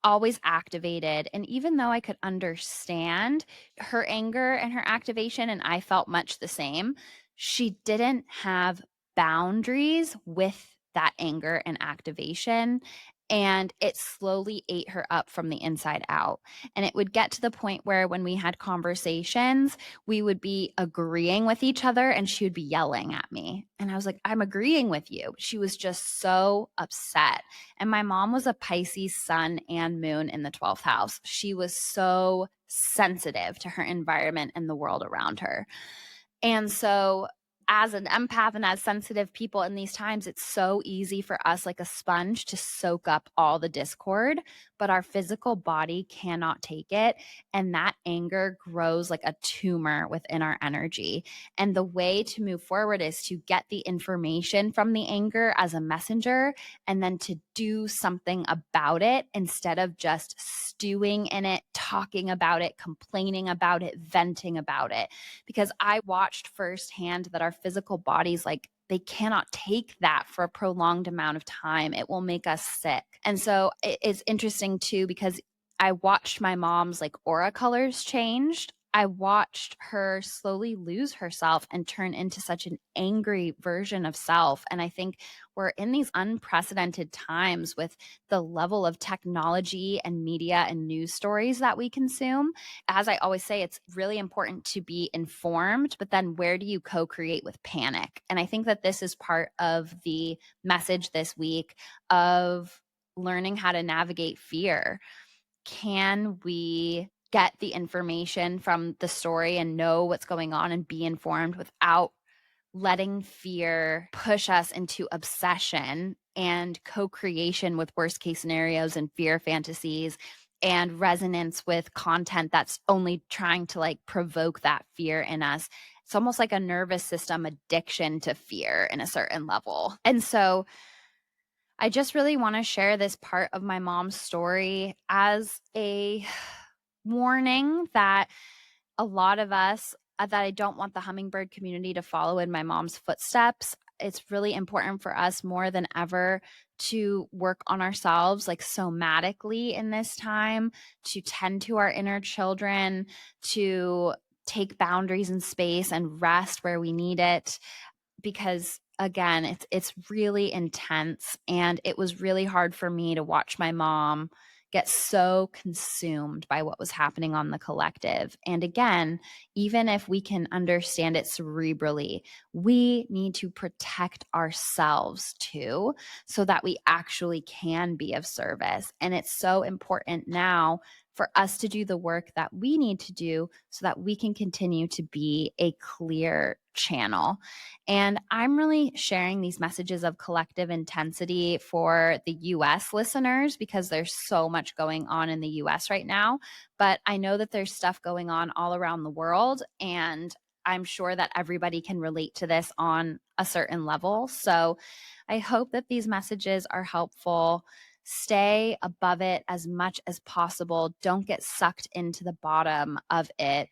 always activated. And even though I could understand her anger and her activation, and I felt much the same, she didn't have boundaries with that anger and activation. And it slowly ate her up from the inside out. And it would get to the point where when we had conversations, we would be agreeing with each other and she would be yelling at me. And I was like, I'm agreeing with you. She was just so upset. And my mom was a Pisces sun and moon in the 12th house. She was so sensitive to her environment and the world around her. And so, as an empath and as sensitive people in these times, it's so easy for us, like a sponge, to soak up all the discord, but our physical body cannot take it. And that anger grows like a tumor within our energy. And the way to move forward is to get the information from the anger as a messenger and then to do something about it instead of just stewing in it, talking about it, complaining about it, venting about it. Because I watched firsthand that our physical bodies, like, they cannot take that for a prolonged amount of time. It will make us sick. And so it's interesting too, because I watched my mom's like aura colors changed. I watched her slowly lose herself and turn into such an angry version of self. And I think we're in these unprecedented times with the level of technology and media and news stories that we consume. As I always say, it's really important to be informed, but then where do you co-create with panic? And I think that this is part of the message this week of learning how to navigate fear. Can we get the information from the story and know what's going on and be informed without letting fear push us into obsession and co-creation with worst case scenarios and fear fantasies and resonance with content that's only trying to like provoke that fear in us? It's almost like a nervous system addiction to fear in a certain level. And so I just really want to share this part of my mom's story as a warning that a lot of us, that I don't want the hummingbird community to follow in my mom's footsteps. It's really important for us more than ever to work on ourselves, like somatically in this time, to tend to our inner children, to take boundaries in space and rest where we need it. Because again, it's really intense, and it was really hard for me to watch my mom get so consumed by what was happening on the collective. And again, even if we can understand it cerebrally, we need to protect ourselves too, so that we actually can be of service. And it's so important now for us to do the work that we need to do so that we can continue to be a clear channel. And I'm really sharing these messages of collective intensity for the US listeners because there's so much going on in the US right now. But I know that there's stuff going on all around the world, and I'm sure that everybody can relate to this on a certain level. So I hope that these messages are helpful. Stay above it as much as possible. Don't get sucked into the bottom of it.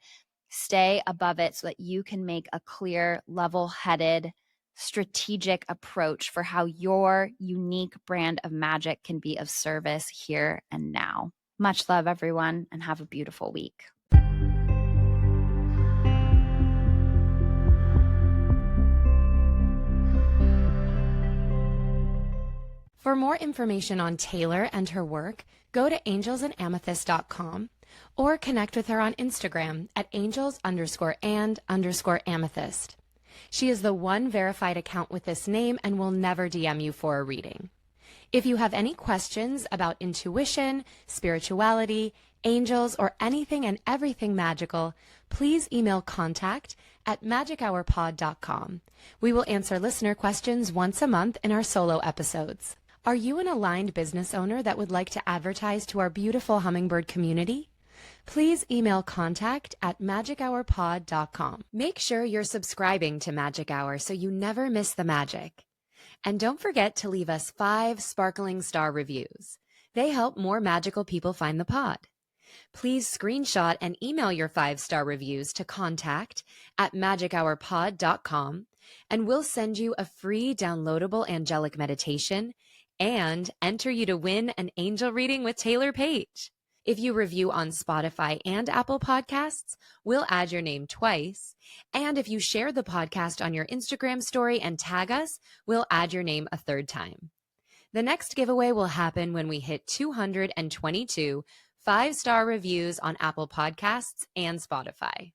Stay above it so that you can make a clear, level-headed, strategic approach for how your unique brand of magic can be of service here and now. Much love, everyone, and have a beautiful week. For more information on Taylor and her work, go to angelsandamethyst.com or connect with her on Instagram at angels_and_amethyst. She is the one verified account with this name and will never DM you for a reading. If you have any questions about intuition, spirituality, angels, or anything and everything magical, please email contact@magichourpod.com. We will answer listener questions once a month in our solo episodes. Are you an aligned business owner that would like to advertise to our beautiful hummingbird community? Please email contact@magichourpod.com. Make sure you're subscribing to Magic Hour so you never miss the magic. And don't forget to leave us 5 sparkling star reviews. They help more magical people find the pod. Please screenshot and email your 5-star reviews to contact@magichourpod.com, and we'll send you a free downloadable angelic meditation and enter you to win an angel reading with Taylor Page. If you review on Spotify and Apple Podcasts, we'll add your name twice. And if you share the podcast on your Instagram story and tag us, we'll add your name a 3rd time. The next giveaway will happen when we hit 222 5-star reviews on Apple Podcasts and Spotify.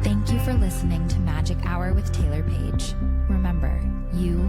Thank you for listening to Magic Hour with Taylor Page. Remember, you